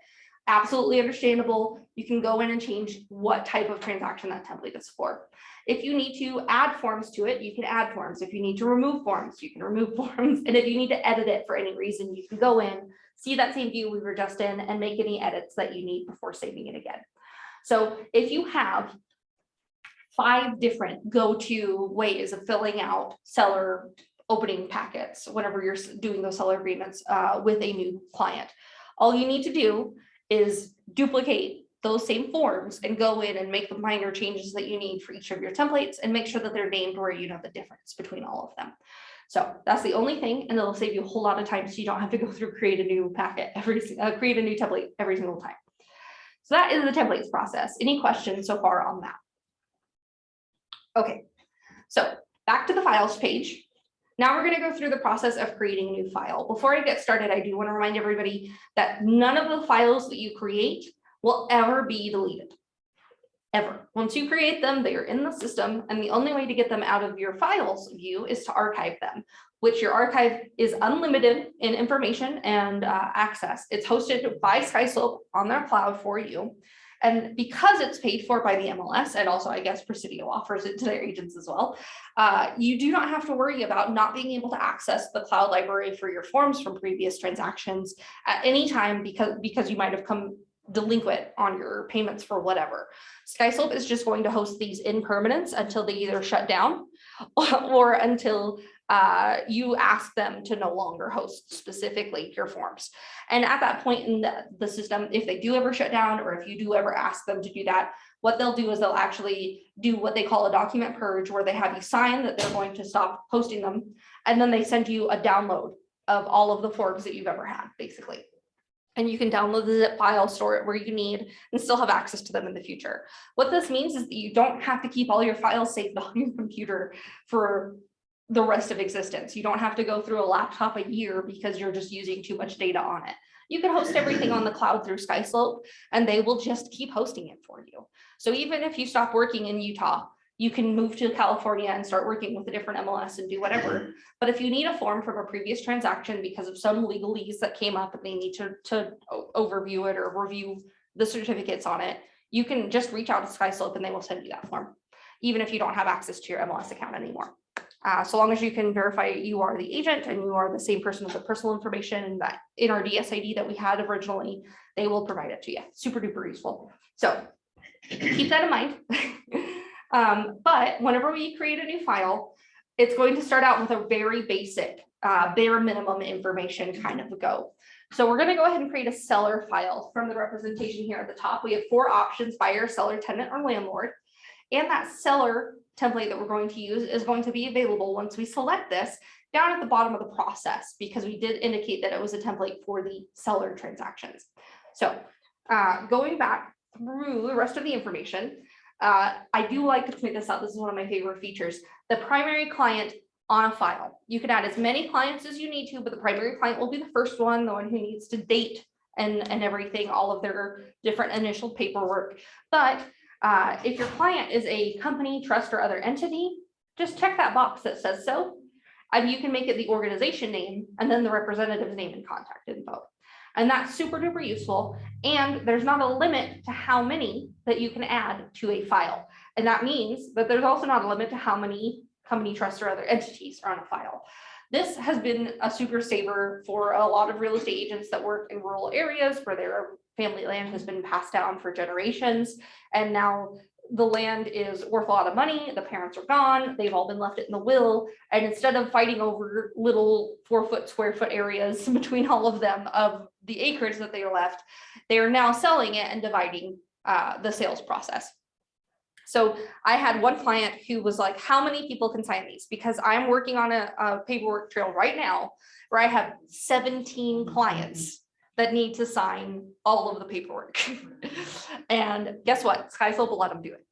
absolutely understandable. You can go in and change what type of transaction that template is for. If you need to add forms to it, you can add forms. If you need to remove forms, you can remove forms. And if you need to edit it for any reason, you can go in, see that same view we were just in, and make any edits that you need before saving it again. So if you have 5 different go-to ways of filling out seller opening packets whenever you're doing those seller agreements with a new client, all you need to do is duplicate those same forms and go in and make the minor changes that you need for each of your templates and make sure that they're named where you know the difference between all of them. So that's the only thing, and it'll save you a whole lot of time so you don't have to go through create a new packet create a new template every single time. So that is the templates process. Any questions so far on that? Okay, so back to the files page. Now we're going to go through the process of creating a new file. Before I get started, I do want to remind everybody that none of the files that you create will ever be deleted. Ever. Once you create them, they are in the system, and the only way to get them out of your files view is to archive them, which your archive is unlimited in information and access. It's hosted by Skyslope on their cloud for you. And because it's paid for by the MLS, and also I guess Presidio offers it to their agents as well, you do not have to worry about not being able to access the cloud library for your forms from previous transactions at any time because you might have come delinquent on your payments for whatever. Skyslope is just going to host these in permanence until they either shut down or until you ask them to no longer host specifically your forms. And at that point in the system, if they do ever shut down, or if you do ever ask them to do that, what they'll do is they'll actually do what they call a document purge, where they have you sign that they're going to stop hosting them. And then they send you a download of all of the forms that you've ever had, basically. And you can download the zip file, store it where you need, and still have access to them in the future. What this means is that you don't have to keep all your files saved on your computer for the rest of existence. You don't have to go through a laptop a year because you're just using too much data on it. You can host everything on the cloud through Skyslope, and they will just keep hosting it for you. So even if you stop working in Utah, you can move to California and start working with a different MLS and do whatever. But if you need a form from a previous transaction because of some legalese that came up and they need to overview it or review the certificates on it, you can just reach out to Skyslope and they will send you that form, even if you don't have access to your MLS account anymore. So long as you can verify you are the agent and you are the same person with the personal information and that NRDS ID that we had originally, they will provide it to you. Super duper useful. So keep that in mind. But whenever we create a new file, it's going to start out with a very basic bare minimum information kind of go. So we're going to go ahead and create a seller file from the representation here at the top. We have 4 options: buyer, seller, tenant, or landlord. And that seller template that we're going to use is going to be available once we select this down at the bottom of the process, because we did indicate that it was a template for the seller transactions. So going back through the rest of the information, I do like to point this out. This is one of my favorite features: the primary client on a file. You can add as many clients as you need to, but the primary client will be the first one, the one who needs to date and everything, all of their different initial paperwork. But if your client is a company, trust, or other entity, just check that box that says so. And you can make it the organization name and then the representative's name and contact info. And that's super duper useful. And there's not a limit to how many that you can add to a file. And that means that there's also not a limit to how many company, trust, or other entities are on a file. This has been a super saver for a lot of real estate agents that work in rural areas where their family land has been passed down for generations. And now the land is worth a lot of money. The parents are gone. They've all been left it in the will. And instead of fighting over little 4 square foot areas between all of them of the acreage that they are left, they are now selling it and dividing the sales process. So I had one client who was like, how many people can sign these? Because I'm working on a paperwork trail right now where I have 17 clients that need to sign all of the paperwork. And guess what? Skyslope will let them do it.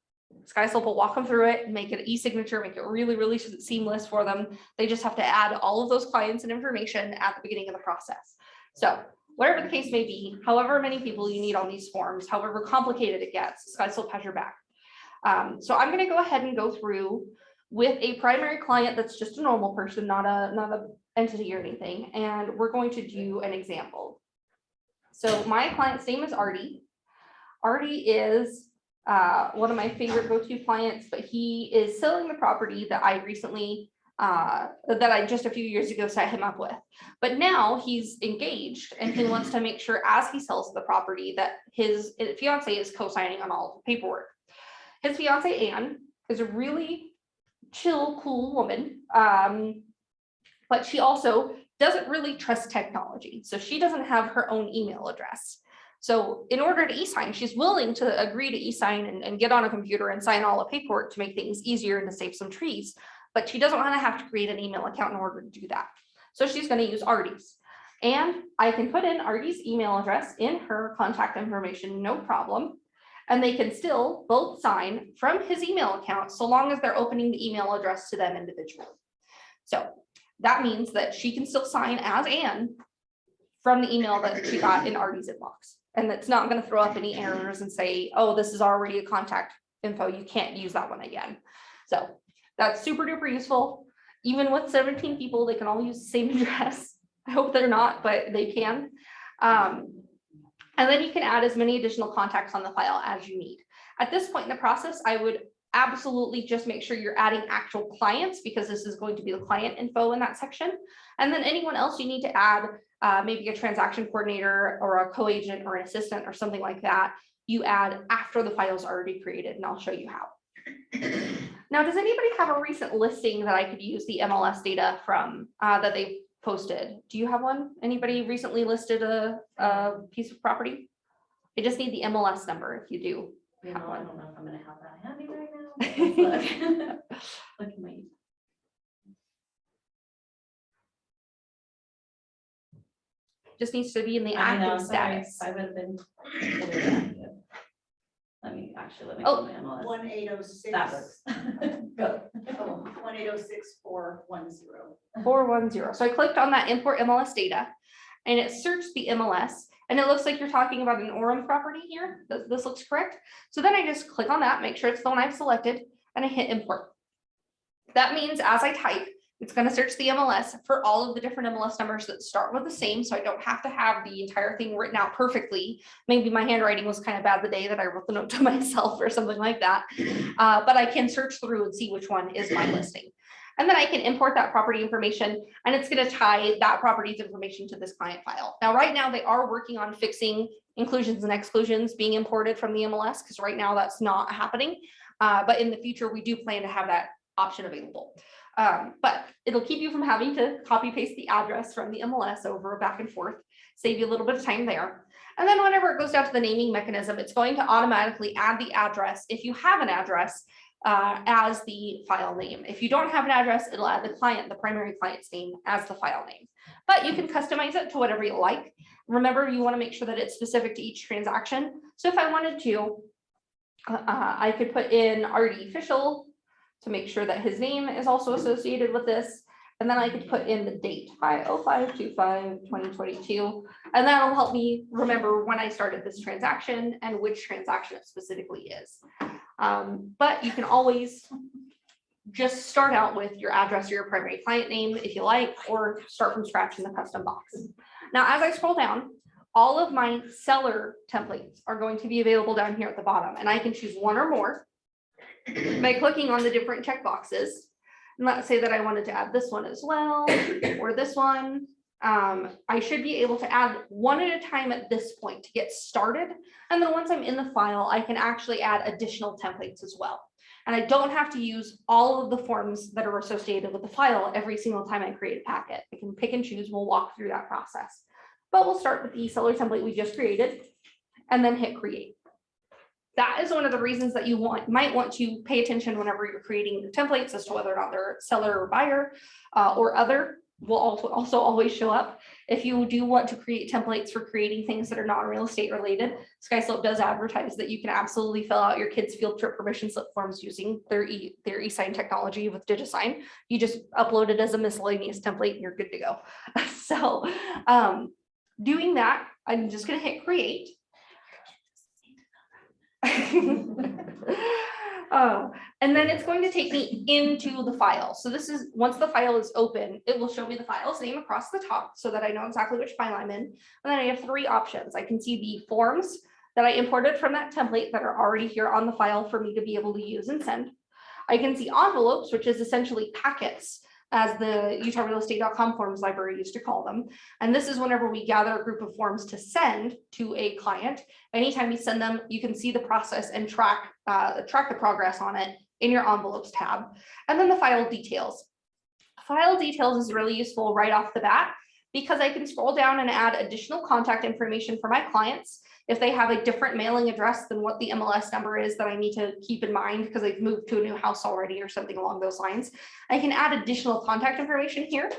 Skyslope will walk them through it, make it e-signature, make it really, really seamless for them. They just have to add all of those clients and information at the beginning of the process. So whatever the case may be, however many people you need on these forms, however complicated it gets, Skyslope has your back. So I'm going to go ahead and go through with a primary client that's just a normal person, not a entity or anything, and we're going to do an example. So my client's name is Artie. Artie is one of my favorite go-to clients, but he is selling the property that I recently that I just a few years ago set him up with. But now he's engaged and he wants to make sure as he sells the property that his fiance is co-signing on all the paperwork. His fiance, Anne, is a really chill, cool woman, but she also doesn't really trust technology. So she doesn't have her own email address. So in order to e-sign, she's willing to agree to e-sign and get on a computer and sign all the paperwork to make things easier and to save some trees, but she doesn't want to have to create an email account in order to do that. So she's going to use Artie's. And I can put in Artie's email address in her contact information, no problem. And they can still both sign from his email account so long as they're opening the email address to them individually. So that means that she can still sign as Anne from the email that she got in Artie's inbox. And that's not going to throw up any errors and say, oh, this is already a contact info, you can't use that one again. So that's super duper useful. Even with 17 people, they can all use the same address. I hope they're not, but they can. And then you can add as many additional contacts on the file as you need. At this point in the process, I would absolutely just make sure you're adding actual clients, because this is going to be the client info in that section. And then anyone else you need to add, maybe a transaction coordinator or a co-agent or an assistant or something like that, you add after the file's already created, and I'll show you how. Now, does anybody have a recent listing that I could use the MLS data from that they posted? Do you have one? Anybody recently listed a piece of property? I just need the MLS number if you do. You know, I don't know if I'm gonna have that handy right now. Look. Look at my. Just needs to be in the I know, active sorry, status. I would have been. Let me Oh, go to MLS. 1806. That works. Go. 1806410. 410. So I clicked on that import MLS data and it searched the MLS, and it looks like you're talking about an Orem property here. This looks correct. So then I just click on that, make sure it's the one I've selected, and I hit import. That means as I type, it's going to search the MLS for all of the different MLS numbers that start with the same, so I don't have to have the entire thing written out perfectly. Maybe my handwriting was kind of bad the day that I wrote the note to myself or something like that. But I can search through and see which one is my listing. And then I can import that property information, and it's going to tie that property's information to this client file. Now, right now, they are working on fixing inclusions and exclusions being imported from the MLS, because right now that's not happening. But in the future, we do plan to have that option available. But it'll keep you from having to copy paste the address from the MLS over back and forth, save you a little bit of time there. And then whenever it goes down to the naming mechanism, it's going to automatically add the address, if you have an address, as the file name. If you don't have an address, it'll add the primary client's name as the file name. But you can customize it to whatever you like. Remember, you want to make sure that it's specific to each transaction. So if I wanted to, I could put in RD official to make sure that his name is also associated with this. And then I could put in the date, 5/05/2022, and that'll help me remember when I started this transaction and which transaction it specifically is. But you can always just start out with your address or your primary client name if you like, or start from scratch in the custom box. Now, as I scroll down, all of my seller templates are going to be available down here at the bottom, and I can choose one or more by clicking on the different checkboxes. And let's say that I wanted to add this one as well, or this one. I should be able to add one at a time at this point to get started. And then once I'm in the file, I can actually add additional templates as well. And I don't have to use all of the forms that are associated with the file every single time I create a packet. I can pick and choose. We'll walk through that process. But we'll start with the seller template we just created and then hit create. That is one of the reasons that you might want to pay attention whenever you're creating the templates as to whether or not they're seller or buyer or other will also always show up. If you do want to create templates for creating things that are non-real estate related, Skyslope does advertise that you can absolutely fill out your kids' field trip permission slip forms using their e-sign technology with DigiSign. You just upload it as a miscellaneous template and you're good to go. So doing that, I'm just going to hit create. And then it's going to take me into the file. So this is, once the file is open, it will show me the file's name across the top so that I know exactly which file I'm in. And then I have three options. I can see the forms that I imported from that template that are already here on the file for me to be able to use and send. I can see envelopes, which is essentially packets, as the utahrealestate.com forms library used to call them. And this is whenever we gather a group of forms to send to a client. Anytime we send them, you can see the process and track the progress on it in your envelopes tab. And then the file details. File details is really useful right off the bat because I can scroll down and add additional contact information for my clients. If they have a different mailing address than what the MLS number is that I need to keep in mind because they've moved to a new house already or something along those lines, I can add additional contact information here.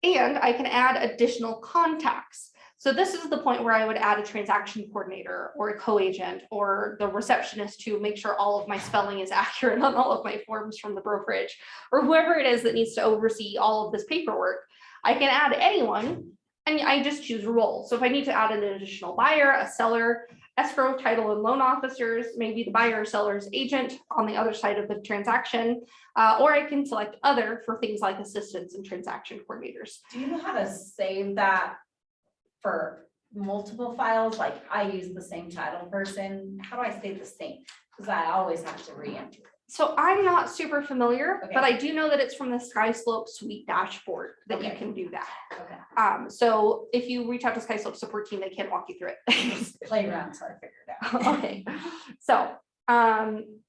And I can add additional contacts. So this is the point where I would add a transaction coordinator or a co-agent or the receptionist to make sure all of my spelling is accurate on all of my forms from the brokerage, or whoever it is that needs to oversee all of this paperwork. I can add anyone. And I just choose role. So if I need to add an additional buyer, a seller, escrow, title, and loan officers, maybe the buyer or seller's agent on the other side of the transaction, or I can select other for things like assistants and transaction coordinators. Do you know how to save that for multiple files? Like I use the same title person. How do I save the same? Because I always have to re-enter. So I'm not super familiar, Okay. but I do know that it's from the Skyslope Suite dashboard that Okay. you can do that. Okay. So if you reach out to Skyslope support team, they can walk you through it. Play around so I figure it out. Okay, so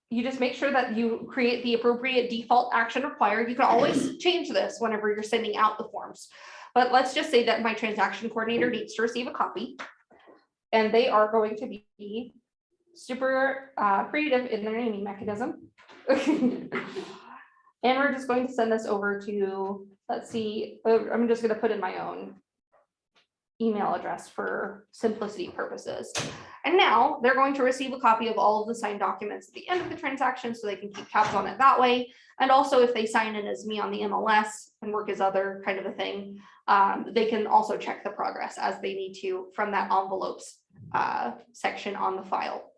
you just make sure that you create the appropriate default action required. You can always change this whenever you're sending out the forms. But let's just say that my transaction coordinator needs to receive a copy. And they are going to be super creative in their naming mechanism. And we're just going to send this over to, let's see, I'm just going to put in my own email address for simplicity purposes. And now they're going to receive a copy of all of the signed documents at the end of the transaction so they can keep tabs on it that way. And also if they sign in as me on the MLS and work as other kind of a thing, they can also check the progress as they need to from that envelopes section on the file.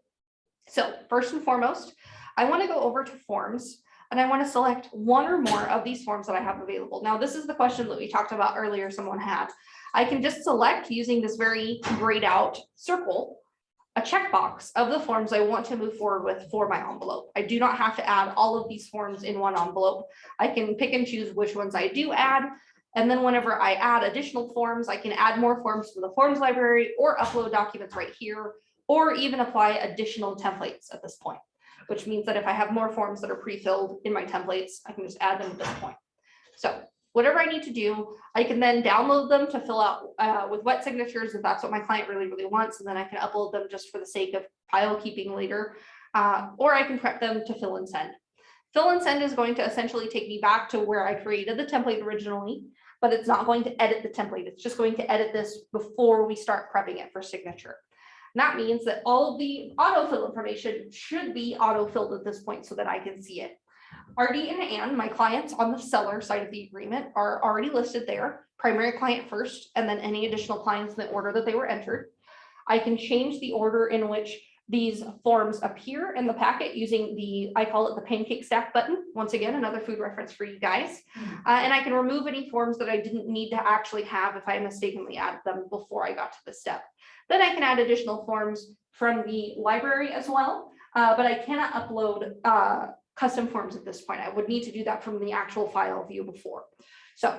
So first and foremost, I want to go over to forms and I want to select one or more of these forms that I have available. Now, this is the question that we talked about earlier, someone had. I can just select using this very grayed out circle, a checkbox of the forms I want to move forward with for my envelope. I do not have to add all of these forms in one envelope. I can pick and choose which ones I do add. And then whenever I add additional forms, I can add more forms from the forms library or upload documents right here, or even apply additional templates at this point. which means that if I have more forms that are pre-filled in my templates, I can just add them at this point. So whatever I need to do, I can then download them to fill out with wet signatures if that's what my client really, really wants. And then I can upload them just for the sake of file keeping later, or I can prep them to fill and send. Fill and send is going to essentially take me back to where I created the template originally, but it's not going to edit the template. It's just going to edit this before we start prepping it for signature. And that means that all of the autofill information should be auto-filled at this point so that I can see it. Artie and Ann, my clients on the seller side of the agreement, are already listed there, primary client first, and then any additional clients in the order that they were entered. I can change the order in which these forms appear in the packet using I call it the pancake stack button. Once again, another food reference for you guys. And I can remove any forms that I didn't need to actually have if I mistakenly added them before I got to this step. Then I can add additional forms from the library as well, but I cannot upload custom forms at this point. I would need to do that from the actual file view before. So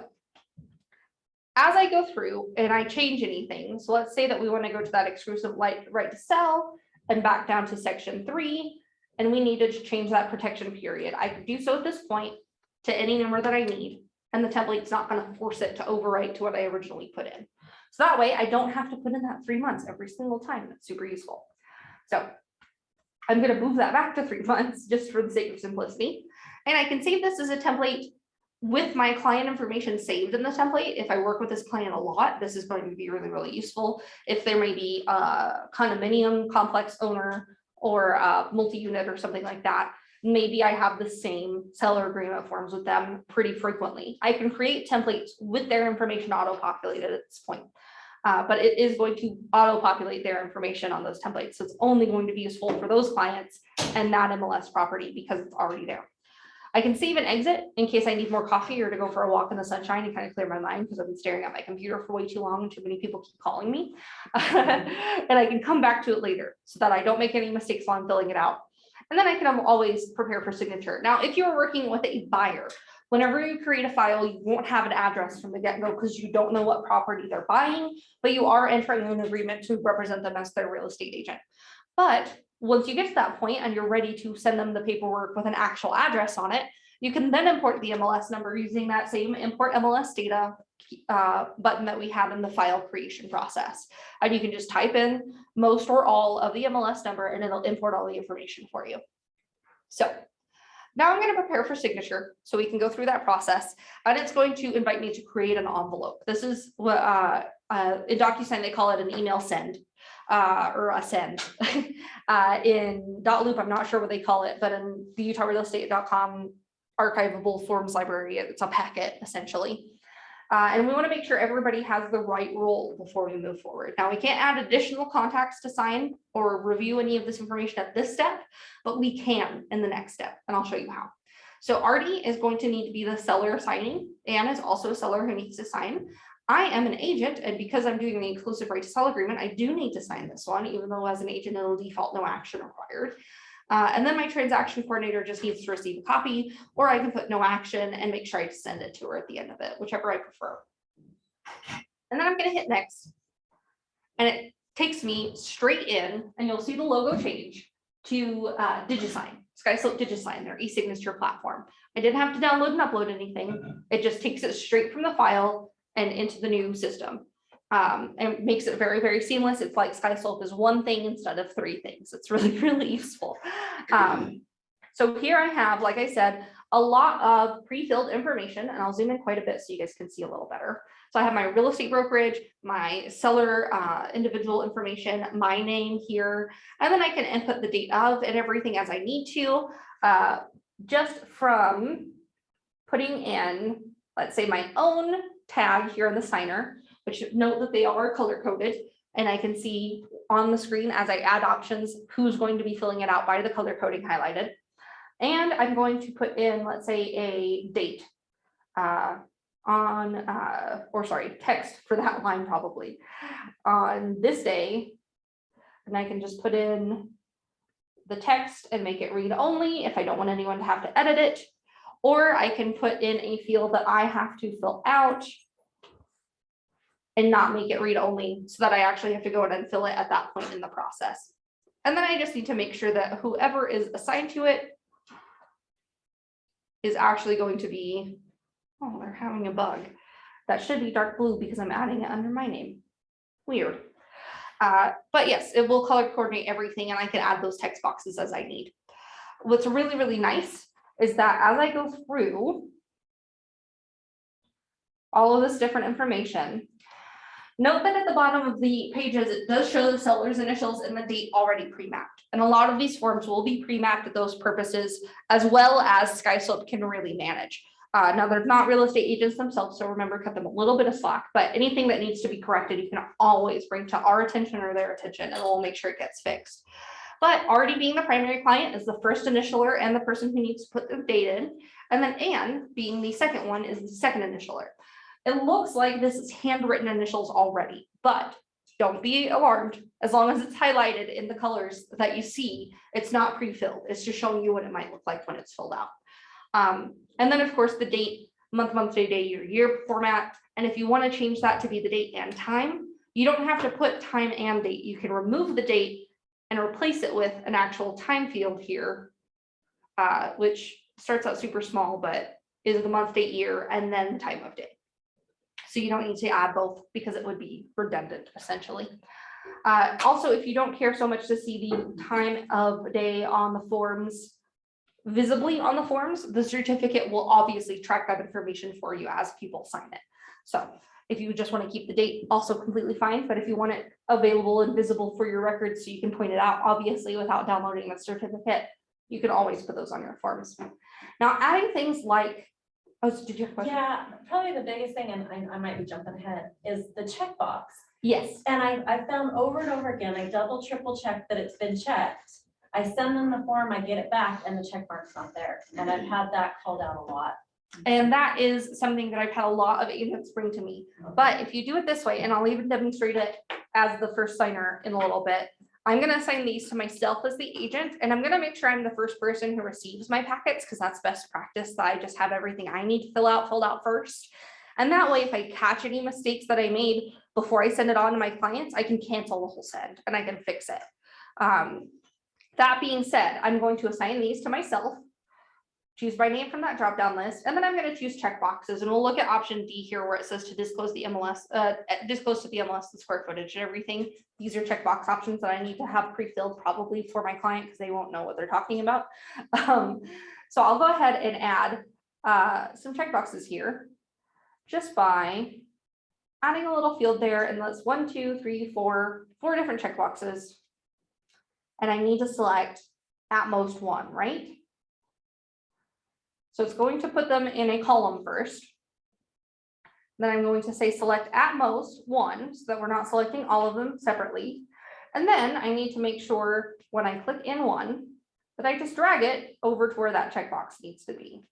as I go through and I change anything, so let's say that we want to go to that exclusive right to sell and back down to section 3, and we needed to change that protection period. I could do so at this point to any number that I need, and the template's not going to force it to overwrite to what I originally put in. So that way I don't have to put in that 3 months every single time. That's super useful. So I'm going to move that back to 3 months just for the sake of simplicity. And I can save this as a template with my client information saved in the template. If I work with this client a lot, this is going to be really, really useful. If there may be a condominium complex owner or a multi-unit or something like that, maybe I have the same seller agreement forms with them pretty frequently. I can create templates with their information auto-populated at this point. But it is going to auto-populate their information on those templates. So it's only going to be useful for those clients and that MLS property because it's already there. I can save and exit in case I need more coffee or to go for a walk in the sunshine and kind of clear my mind because I've been staring at my computer for way too long and too many people keep calling me. And I can come back to it later so that I don't make any mistakes while I'm filling it out. And then I can always prepare for signature. Now, if you're working with a buyer, whenever you create a file, you won't have an address from the get-go because you don't know what property they're buying, but you are entering an agreement to represent them as their real estate agent. But once you get to that point and you're ready to send them the paperwork with an actual address on it, you can then import the MLS number using that same import MLS data button that we have in the file creation process. And you can just type in most or all of the MLS number and it'll import all the information for you. So now I'm going to prepare for signature so we can go through that process, and it's going to invite me to create an envelope. This is what in DocuSign they call it an email send or a send. In .loop, I'm not sure what they call it, but in the UtahRealEstate.com archivable forms library, it's a packet essentially. And we want to make sure everybody has the right role before we move forward. Now, we can't add additional contacts to sign or review any of this information at this step, but we can in the next step, and I'll show you how. So Artie is going to need to be the seller signing. Anne is also a seller who needs to sign. I am an agent, and because I'm doing the exclusive right to sell agreement, I do need to sign this one, even though as an agent, it'll default no action required. And then my transaction coordinator just needs to receive a copy, or I can put no action and make sure I send it to her at the end of it, whichever I prefer. And then I'm going to hit next. And it takes me straight in, and you'll see the logo change to DigiSign, Skyslope DigiSign, their e-signature platform. I didn't have to download and upload anything. It just takes it straight from the file and into the new system. And makes it very, very seamless. It's like Skyslope is one thing instead of 3 things. It's really, really useful. So here I have, like I said, a lot of pre-filled information, and I'll zoom in quite a bit so you guys can see a little better. So I have my real estate brokerage, my seller individual information, my name here, and then I can input the date of and everything as I need to, just from putting in, let's say, my own tag here in the signer, which note that they are color coded, and I can see on the screen as I add options who's going to be filling it out by the color coding highlighted. And I'm going to put in, let's say, a date text for that line probably on this day. And I can just put in the text and make it read only if I don't want anyone to have to edit it. Or I can put in a field that I have to fill out and not make it read only so that I actually have to go in and fill it at that point in the process. And then I just need to make sure that whoever is assigned to it is actually going to be, oh, they're having a bug. That should be dark blue because I'm adding it under my name. Weird. But yes, it will color coordinate everything and I can add those text boxes as I need. What's really, really nice is that as I go through all of this different information, note that at the bottom of the pages, it does show the seller's initials and the date already pre-mapped. And a lot of these forms will be pre-mapped at those purposes, as well as Skyslope can really manage. Now, they're not real estate agents themselves, so remember, cut them a little bit of slack, but anything that needs to be corrected, you can always bring to our attention or their attention, and we'll make sure it gets fixed. But Artie, being the primary client, is the first initialer and the person who needs to put the date in. And then Anne, being the second one, is the second initialer. It looks like this is handwritten initials already, but don't be alarmed. As long as it's highlighted in the colors that you see, it's not pre-filled. It's just showing you what it might look like when it's filled out. And then of course the date, month, day, year format. And if you want to change that to be the date and time, you don't have to put time and date. You can remove the date and replace it with an actual time field here, which starts out super small, but is the month, date, year, and then time of day. So you don't need to add both because it would be redundant essentially. Also, if you don't care so much to see the time of day on the forms, visibly on the forms, the certificate will obviously track that information for you as people sign it. So if you just want to keep the date, also completely fine. But if you want it available and visible for your records so you can point it out, obviously without downloading the certificate, you can always put those on your forms. Now, adding things like, oh, so did you have a question? Yeah, probably the biggest thing, and I might be jumping ahead, is the checkbox. Yes. And I found over and over again, I double, triple checked that it's been checked. I send them the form, I get it back, and the check mark's not there. And I've had that called out a lot. And that is something that I've had a lot of agents bring to me. But if you do it this way, and I'll even demonstrate it as the first signer in a little bit, I'm going to assign these to myself as the agent, and I'm going to make sure I'm the first person who receives my packets because that's best practice, that I just have everything I need to fill out filled out first. And that way, if I catch any mistakes that I made before I send it on to my clients, I can cancel the whole send and I can fix it. That being said, I'm going to assign these to myself, choose by name from that drop-down list, and then I'm going to choose check boxes, and we'll look at option D here where it says to disclose the MLS, disclose to the MLS the square footage and everything. These are checkbox options that I need to have pre-filled probably for my client because they won't know what they're talking about. So I'll go ahead and add some checkboxes here just by adding a little field there, and that's 1, 2, 3, 4 different checkboxes. And I need to select at most one, right? So it's going to put them in a column first. Then I'm going to say select at most one, so that we're not selecting all of them separately. And then I need to make sure when I click in one, that I just drag it over to where that checkbox needs to be.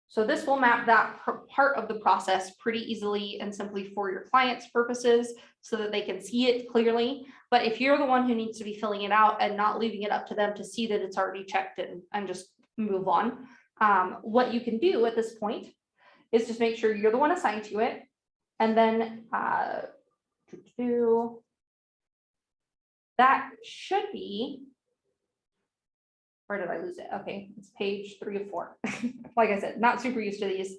So this will map that part of the process pretty easily and simply for your client's purposes so that they can see it clearly. But if you're the one who needs to be filling it out and not leaving it up to them to see that it's already checked and just move on, what you can do at this point is just make sure you're the one assigned to it. And then that should be, where did I lose it? Okay, it's page 3 of 4. Like I said, not super used to these.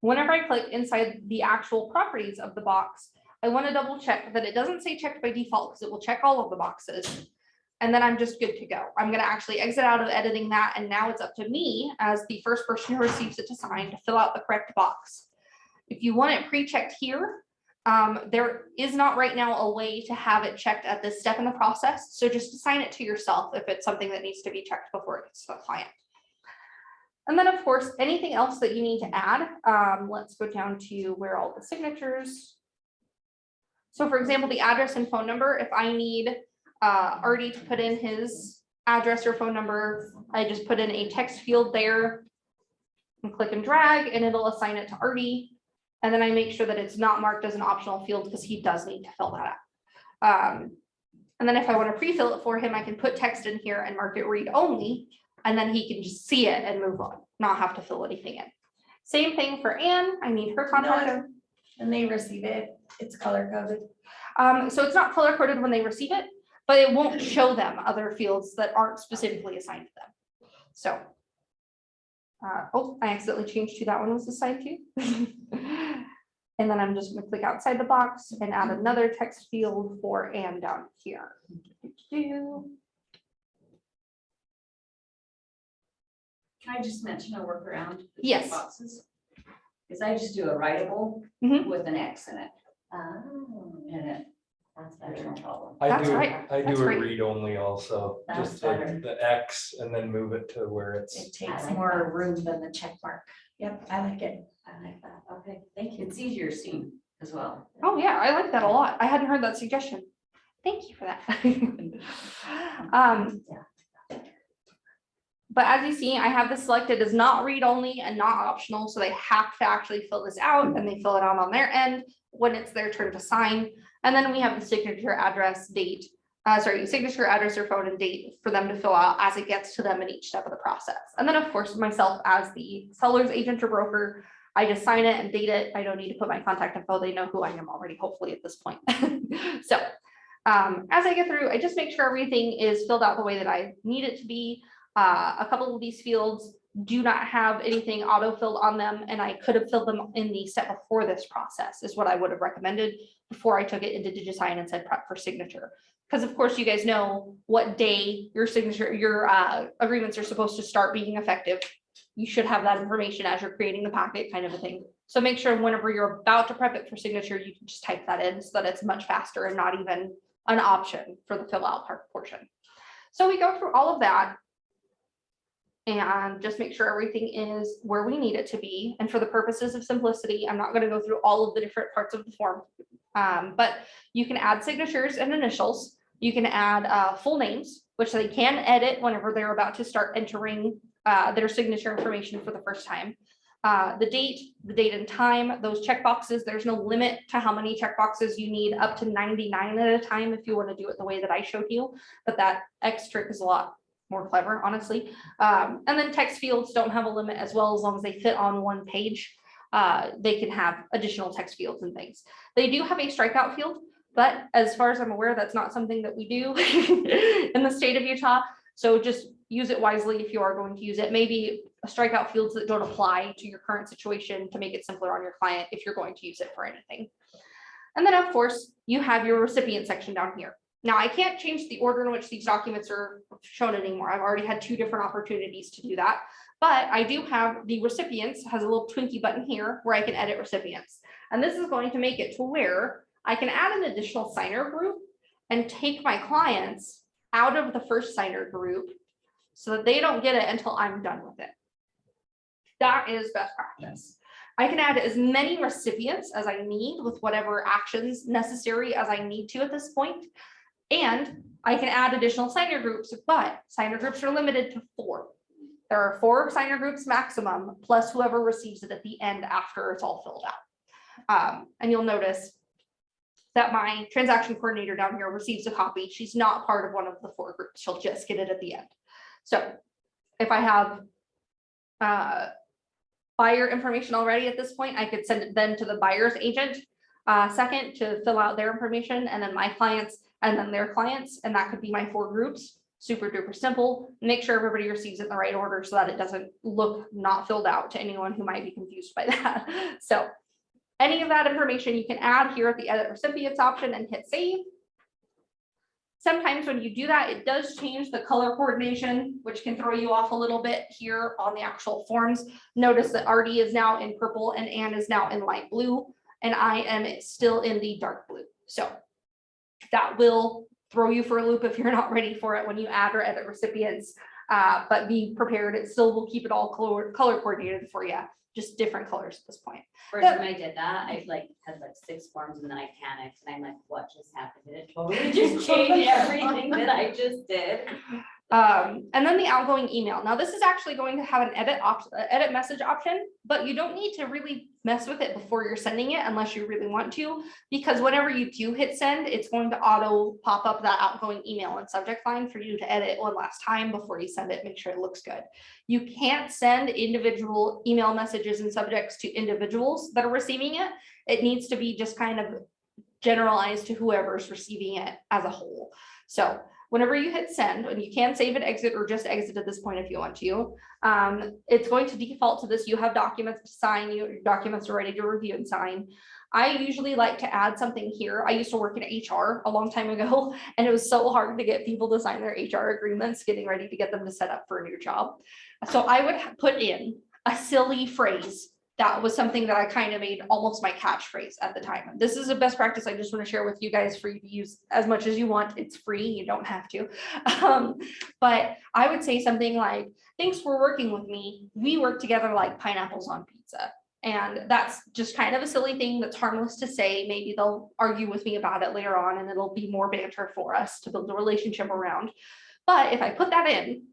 Whenever I click inside the actual properties of the box, I want to double check that it doesn't say checked by default because it will check all of the boxes. And then I'm just good to go. I'm going to actually exit out of editing that. And now it's up to me as the first person who receives it to sign to fill out the correct box. If you want it pre-checked here, there is not right now a way to have it checked at this step in the process. So just assign it to yourself if it's something that needs to be checked before it gets to the client. And then of course, anything else that you need to add, let's go down to where all the signatures. So for example, the address and phone number, if I need Artie to put in his address or phone number, I just put in a text field there and click and drag, and it'll assign it to Artie. And then I make sure that it's not marked as an optional field because he does need to fill that out. And then if I want to pre-fill it for him, I can put text in here and mark it read only, and then he can just see it and move on, not have to fill anything in. Same thing for Anne. I need her contact. When they receive it, it's color coded. So it's not color coded when they receive it, but it won't show them other fields that aren't specifically assigned to them. So. Oh, I accidentally changed who that one was assigned to. And then I'm just gonna click outside the box and add another text field for and down here. Can I just mention a workaround? for Yes. Boxes? Because I just do a writable Mhm. with an X in it, Oh, and it, that's there's no better. problem. That's right. I That's do a great. read only also, That's just better. take the X and then move it to where It it's. takes like more that. room than the check mark. Yep, I like it. I like that. Okay, thank you. It's easier seen as well. Oh, yeah, I like that a lot. I hadn't heard that suggestion. Thank you for that. But as you see, I have this selected as not read only and not optional, so they have to actually fill this out and they fill it out on their end when it's their turn to sign. And then we have the signature, address, date, signature, address, or phone and date for them to fill out as it gets to them in each step of the process. And then of course, myself as the seller's agent or broker, I just sign it and date it. I don't need to put my contact info. They know who I am already, hopefully at this point. So as I get through, I just make sure everything is filled out the way that I need it to be. A couple of these fields do not have anything auto-filled on them, and I could have filled them in the step before this process is what I would have recommended before I took it into DigiSign and said prep for signature. Because of course you guys know what day your signature, your agreements are supposed to start being effective. You should have that information as you're creating the packet, kind of a thing. So make sure whenever you're about to prep it for signature, you can just type that in so that it's much faster and not even an option for the fill out part portion. So we go through all of that and just make sure everything is where we need it to be. And for the purposes of simplicity, I'm not going to go through all of the different parts of the form, but you can add signatures and initials. You can add full names, which they can edit whenever they're about to start entering their signature information for the first time. The date and time, those check boxes, there's no limit to how many check boxes you need, up to 99 at a time if you want to do it the way that I showed you, but that X trick is a lot more clever, honestly. And then text fields don't have a limit as well, as long as they fit on one page. They can have additional text fields and things. They do have a strikeout field, but as far as I'm aware, that's not something that we do in the state of Utah. So just use it wisely if you are going to use it. Maybe strikeout fields that don't apply to your current situation to make it simpler on your client if you're going to use it for anything. And then of course, you have your recipient section down here. Now I can't change the order in which these documents are shown anymore. I've already had 2 different opportunities to do that, but I do have the recipients has a little Twinkie button here where I can edit recipients. And this is going to make it to where I can add an additional signer group and take my clients out of the first signer group so that they don't get it until I'm done with it. That is best practice. I can add as many recipients as I need with whatever actions necessary as I need to at this point. And I can add additional signer groups, but signer groups are limited to 4. There are 4 signer groups maximum, plus whoever receives it at the end after it's all filled out. And you'll notice that my transaction coordinator down here receives a copy. She's not part of one of the 4 groups. She'll just get it at the end. So if I have buyer information already at this point, I could send it then to the buyer's agent second to fill out their information, and then my clients, and then their clients, and that could be my 4 groups. Super duper simple. Make sure everybody receives it in the right order so that it doesn't look not filled out to anyone who might be confused by that. So any of that information you can add here at the edit recipients option and hit save. Sometimes when you do that, it does change the color coordination, which can throw you off a little bit here on the actual forms. Notice that RD is now in purple and Ann is now in light blue, and I am still in the dark blue. So that will throw you for a loop if you're not ready for it when you add or edit recipients, but be prepared. It still will keep it all color coordinated for you, just different colors at this point. First time I did that, I had 6 forms and then I panicked and I'm like, what just happened? Did it totally just change everything that I just did? And then the outgoing email. Now this is actually going to have an edit message option, but you don't need to really mess with it before you're sending it unless you really want to, because whenever you do hit send, it's going to auto pop up that outgoing email and subject line for you to edit one last time before you send it. Make sure it looks good. You can't send individual email messages and subjects to individuals that are receiving it. It needs to be just kind of generalized to whoever's receiving it as a whole. So whenever you hit send, and you can save and exit or just exit at this point if you want to, it's going to default to this. You have documents to sign, your documents are ready to review and sign. I usually like to add something here. I used to work in HR a long time ago, and it was so hard to get people to sign their HR agreements, getting ready to get them to set up for a new job. So I would put in a silly phrase. That was something that I kind of made almost my catchphrase at the time. This is a best practice I just want to share with you guys for you to use as much as you want. It's free, you don't have to. But I would say something like, thanks for working with me. We work together like pineapples on pizza. And that's just kind of a silly thing that's harmless to say. Maybe they'll argue with me about it later on and it'll be more banter for us to build a relationship around. But if I put that in,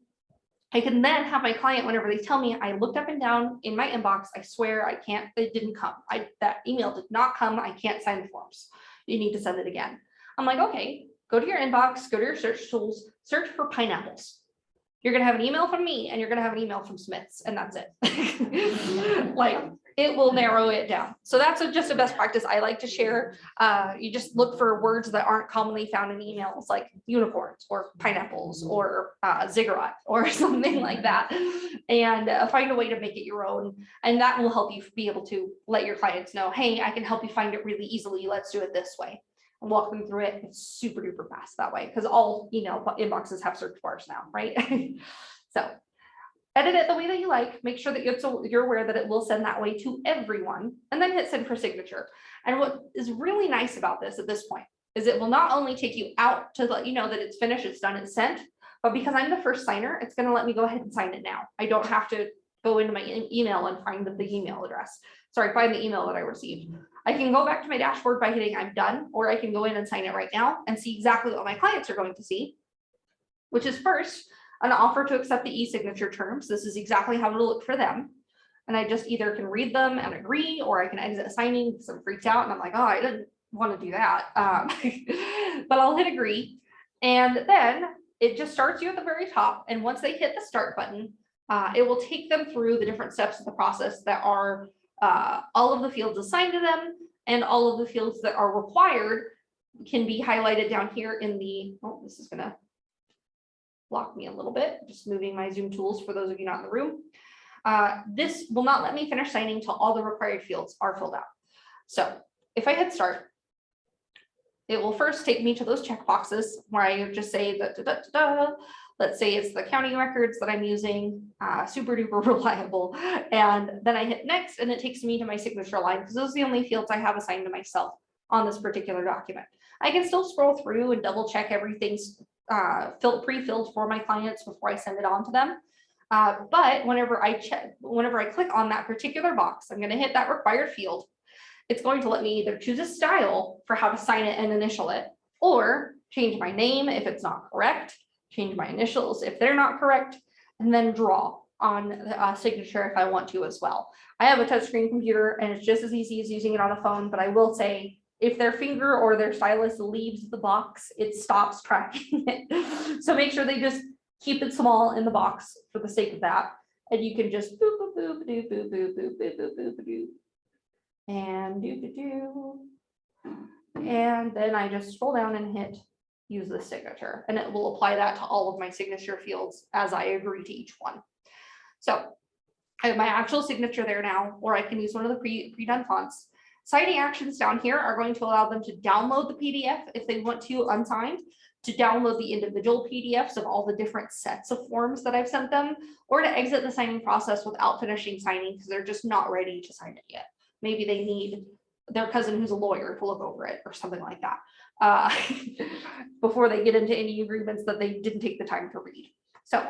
I can then have my client, whenever they tell me, I looked up and down in my inbox, I swear I can't, it didn't come. That email did not come. I can't sign the forms. You need to send it again. I'm like, okay, go to your inbox, go to your search tools, search for pineapples. You're going to have an email from me and you're going to have an email from Smith's, and that's it. Like, it will narrow it down. So that's just a best practice I like to share. You just look for words that aren't commonly found in emails, like unicorns or pineapples or ziggurat or something like that, and find a way to make it your own. And that will help you be able to let your clients know, hey, I can help you find it really easily. Let's do it this way. And walk them through it. It's super duper fast that way, because all email inboxes have search bars now, right? So edit it the way that you like. Make sure that you're aware that it will send that way to everyone, and then hit send for signature. And what is really nice about this at this point is it will not only take you out to let you know that it's finished, it's done, it's sent, but because I'm the first signer, it's going to let me go ahead and sign it now. I don't have to go into my email and find the email address. Sorry, find the email that I received. I can go back to my dashboard by hitting I'm done, or I can go in and sign it right now and see exactly what my clients are going to see, which is first, an offer to accept the e-signature terms. This is exactly how it'll look for them. And I just either can read them and agree, or I can exit signing because I'm freaked out and I'm like, oh, I didn't want to do that. But I'll hit agree. And then it just starts you at the very top. And once they hit the start button, it will take them through the different steps of the process that are all of the fields assigned to them, and all of the fields that are required can be highlighted down here in the, oh, this is gonna block me a little bit, just moving my Zoom tools for those of you not in the room. This will not let me finish signing until all the required fields are filled out. So if I hit start, it will first take me to those checkboxes where I just say that, let's say it's the county records that I'm using, super duper reliable. And then I hit next, and it takes me to my signature line, because those are the only fields I have assigned to myself on this particular document. I can still scroll through and double check everything's pre-filled for my clients before I send it on to them. But whenever I click on that particular box, I'm going to hit that required field. It's going to let me either choose a style for how to sign it and initial it, or change my name if it's not correct, change my initials if they're not correct, and then draw on the signature if I want to as well. I have a touchscreen computer and it's just as easy as using it on a phone, but I will say if their finger or their stylus leaves the box, it stops tracking it. So make sure they just keep it small in the box for the sake of that. And you can just boop, boop, boop, boop, boop, boop, boop, boop, boop, boop, boop, and do. And then I just scroll down and hit use the signature, and it will apply that to all of my signature fields as I agree to each one. So I have my actual signature there now, or I can use one of the pre-done fonts. Signing actions down here are going to allow them to download the PDF if they want to unsigned, to download the individual PDFs of all the different sets of forms that I've sent them, or to exit the signing process without finishing signing because they're just not ready to sign it yet. Maybe they need their cousin who's a lawyer to look over it or something like that before they get into any agreements that they didn't take the time to read. So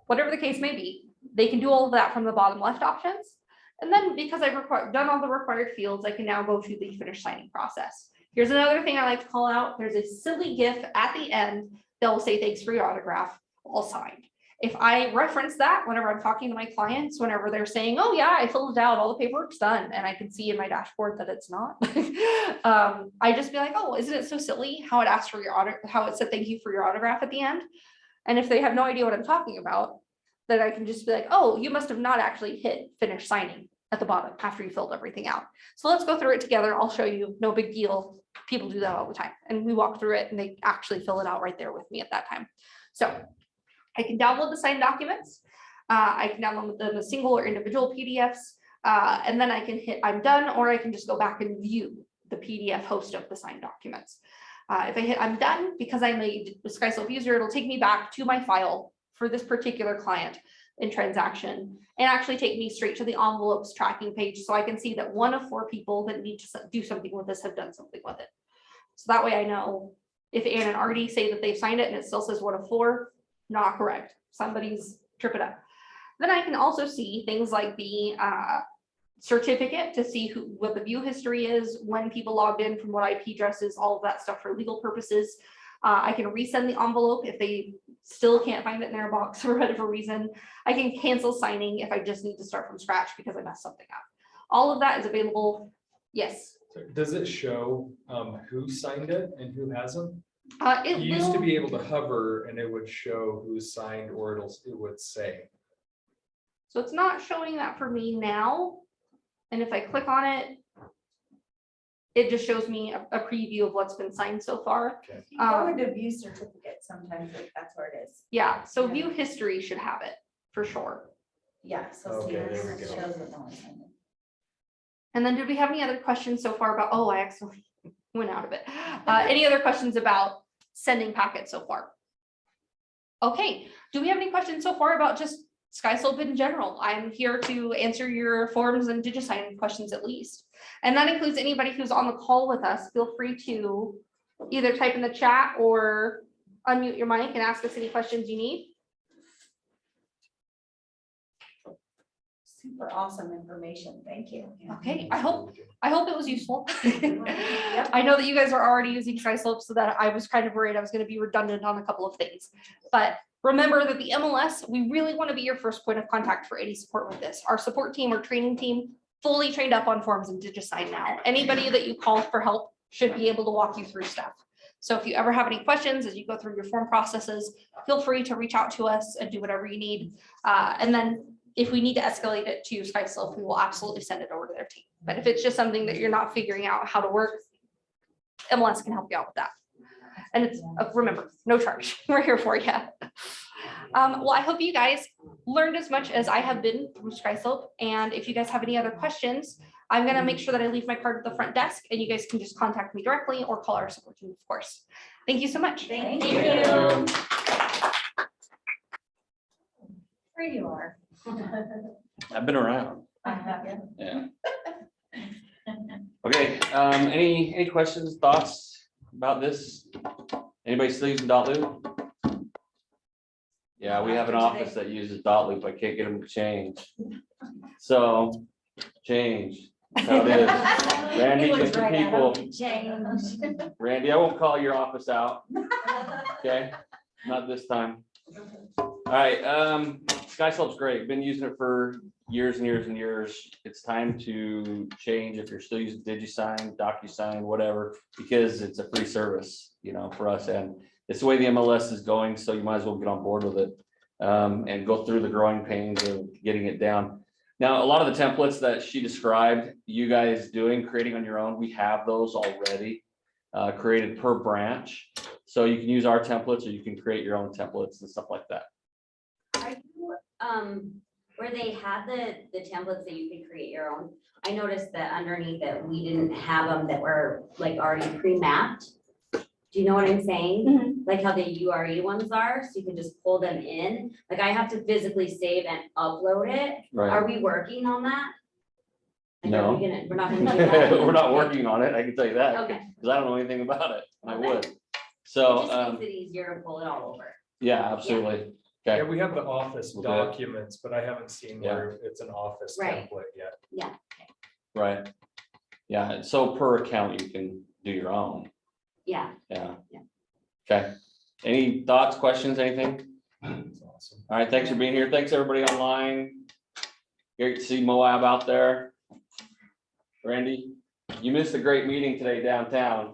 whatever the case may be, they can do all of that from the bottom left options. And then because I've done all the required fields, I can now go to the finish signing process. Here's another thing I like to call out. There's a silly GIF at the end that will say, thanks for your autograph, all signed. If I reference that whenever I'm talking to my clients, whenever they're saying, oh yeah, I filled it out, all the paperwork's done, and I can see in my dashboard that it's not, I just be like, oh, isn't it so silly how it asked for your how it said thank you for your autograph at the end? And if they have no idea what I'm talking about, then I can just be like, oh, you must have not actually hit finish signing. at the bottom after you filled everything out. So let's go through it together. I'll show you, no big deal. People do that all the time. And we walk through it and they actually fill it out right there with me at that time. So I can download the signed documents. I can download them as single or individual PDFs. And then I can hit I'm done, or I can just go back and view the PDF host of the signed documents. If I hit I'm done, because I'm a Skyslope user, it'll take me back to my file for this particular client in transaction and actually take me straight to the envelopes tracking page. So I can see that 1 of 4 people that need to do something with this have done something with it. So that way I know if Ann and Artie say that they've signed it and it still says 1 of 4, not correct. Somebody's tripping up. Then I can also see things like the certificate to see what the view history is, when people logged in, from what IP addresses, all of that stuff for legal purposes. I can resend the envelope if they still can't find it in their box for whatever reason. I can cancel signing if I just need to start from scratch because I messed something up. All of that is available. Yes. Does it show who signed it and who hasn't? It You used to will, be able to hover and it would show who signed, or it would say. so it's not showing that for me now. And if I click on it, it just shows me a preview of what's been signed so far. If you go into view certificate, sometimes that's where it is. Yeah, so Yeah. view history should have it for sure. Yeah, so Okay, there we it go. shows that no one signed it. And then did we have any other questions so far about, oh, I accidentally went out of it. Any other questions about sending packets so far? Okay, do we have any questions so far about just Skyslope in general? I'm here to answer your forms and DigiSign questions at least. And that includes anybody who's on the call with us. Feel free to either type in the chat or unmute your mic and ask us any questions you need. Super awesome information. Thank you. Okay, I hope it was useful. I know that you guys are already using Skyslope, so that I was kind of worried I was going to be redundant on a couple of things. But remember that the MLS, we really want to be your first point of contact for any support with this. Our support team or training team fully trained up on forms and DigiSign now. Anybody that you call for help should be able to walk you through stuff. So if you ever have any questions as you go through your form processes, feel free to reach out to us and do whatever you need. And then if we need to escalate it to Skyslope, we will absolutely send it over to their team. But if it's just something that you're not figuring out how to work, MLS can help you out with that. And it's, remember, no charge. We're here for you. Well, I hope you guys learned as much as I have been through Skyslope. And if you guys have any other questions, I'm going to make sure that I leave my card at the front desk and you guys can just contact me directly or call our support team, of course. Thank you so much. Thank Thank you. Here you are. I've been around, I have you. yeah. Okay, any questions, thoughts about this? Anybody still using Dotloop? Yeah, we have an office that uses Dotloop. I can't get them to change. So, change. That's how it is. Randy, He looks just the right at people. him. Change. Randy, I won't call your office out, okay? Not this time. All right, Skyslope's great. Been using it for years and years and years. It's time to change if you're still using DigiSign, DocuSign, whatever, because it's a free service, you know, for us. And it's the way the MLS is going, so you might as well get on board with it and go through the growing pains of getting it down. Now, a lot of the templates that she described, you guys creating on your own, we have those already created per branch. So you can use our templates or you can create your own templates and stuff like that. Are you, where they had the templates that you could create your own, I noticed that underneath it, we didn't have them that were like already pre-mapped. Do you know what I'm saying? Mhm. Like how the URE ones are, so you can just pull them in. Like I have to physically save and upload it. Are Right. we working on that? Like, No. we're not gonna do that. We're not working on it, I can tell you that, Okay. because I don't know anything about it. I Okay. would. It So, just makes it easier to pull it all over. yeah, absolutely. Yeah, Okay, we have the office Okay. documents, but I haven't seen Yeah. where it's an office Right. template yet. right. Yeah, so per account, you can do your own. Yeah. Yeah. Yeah. Okay. Any thoughts, questions, anything? It's awesome. All right, thanks for being here. Thanks, everybody online. Great to see Moab out there. Randy, you missed a great meeting today downtown.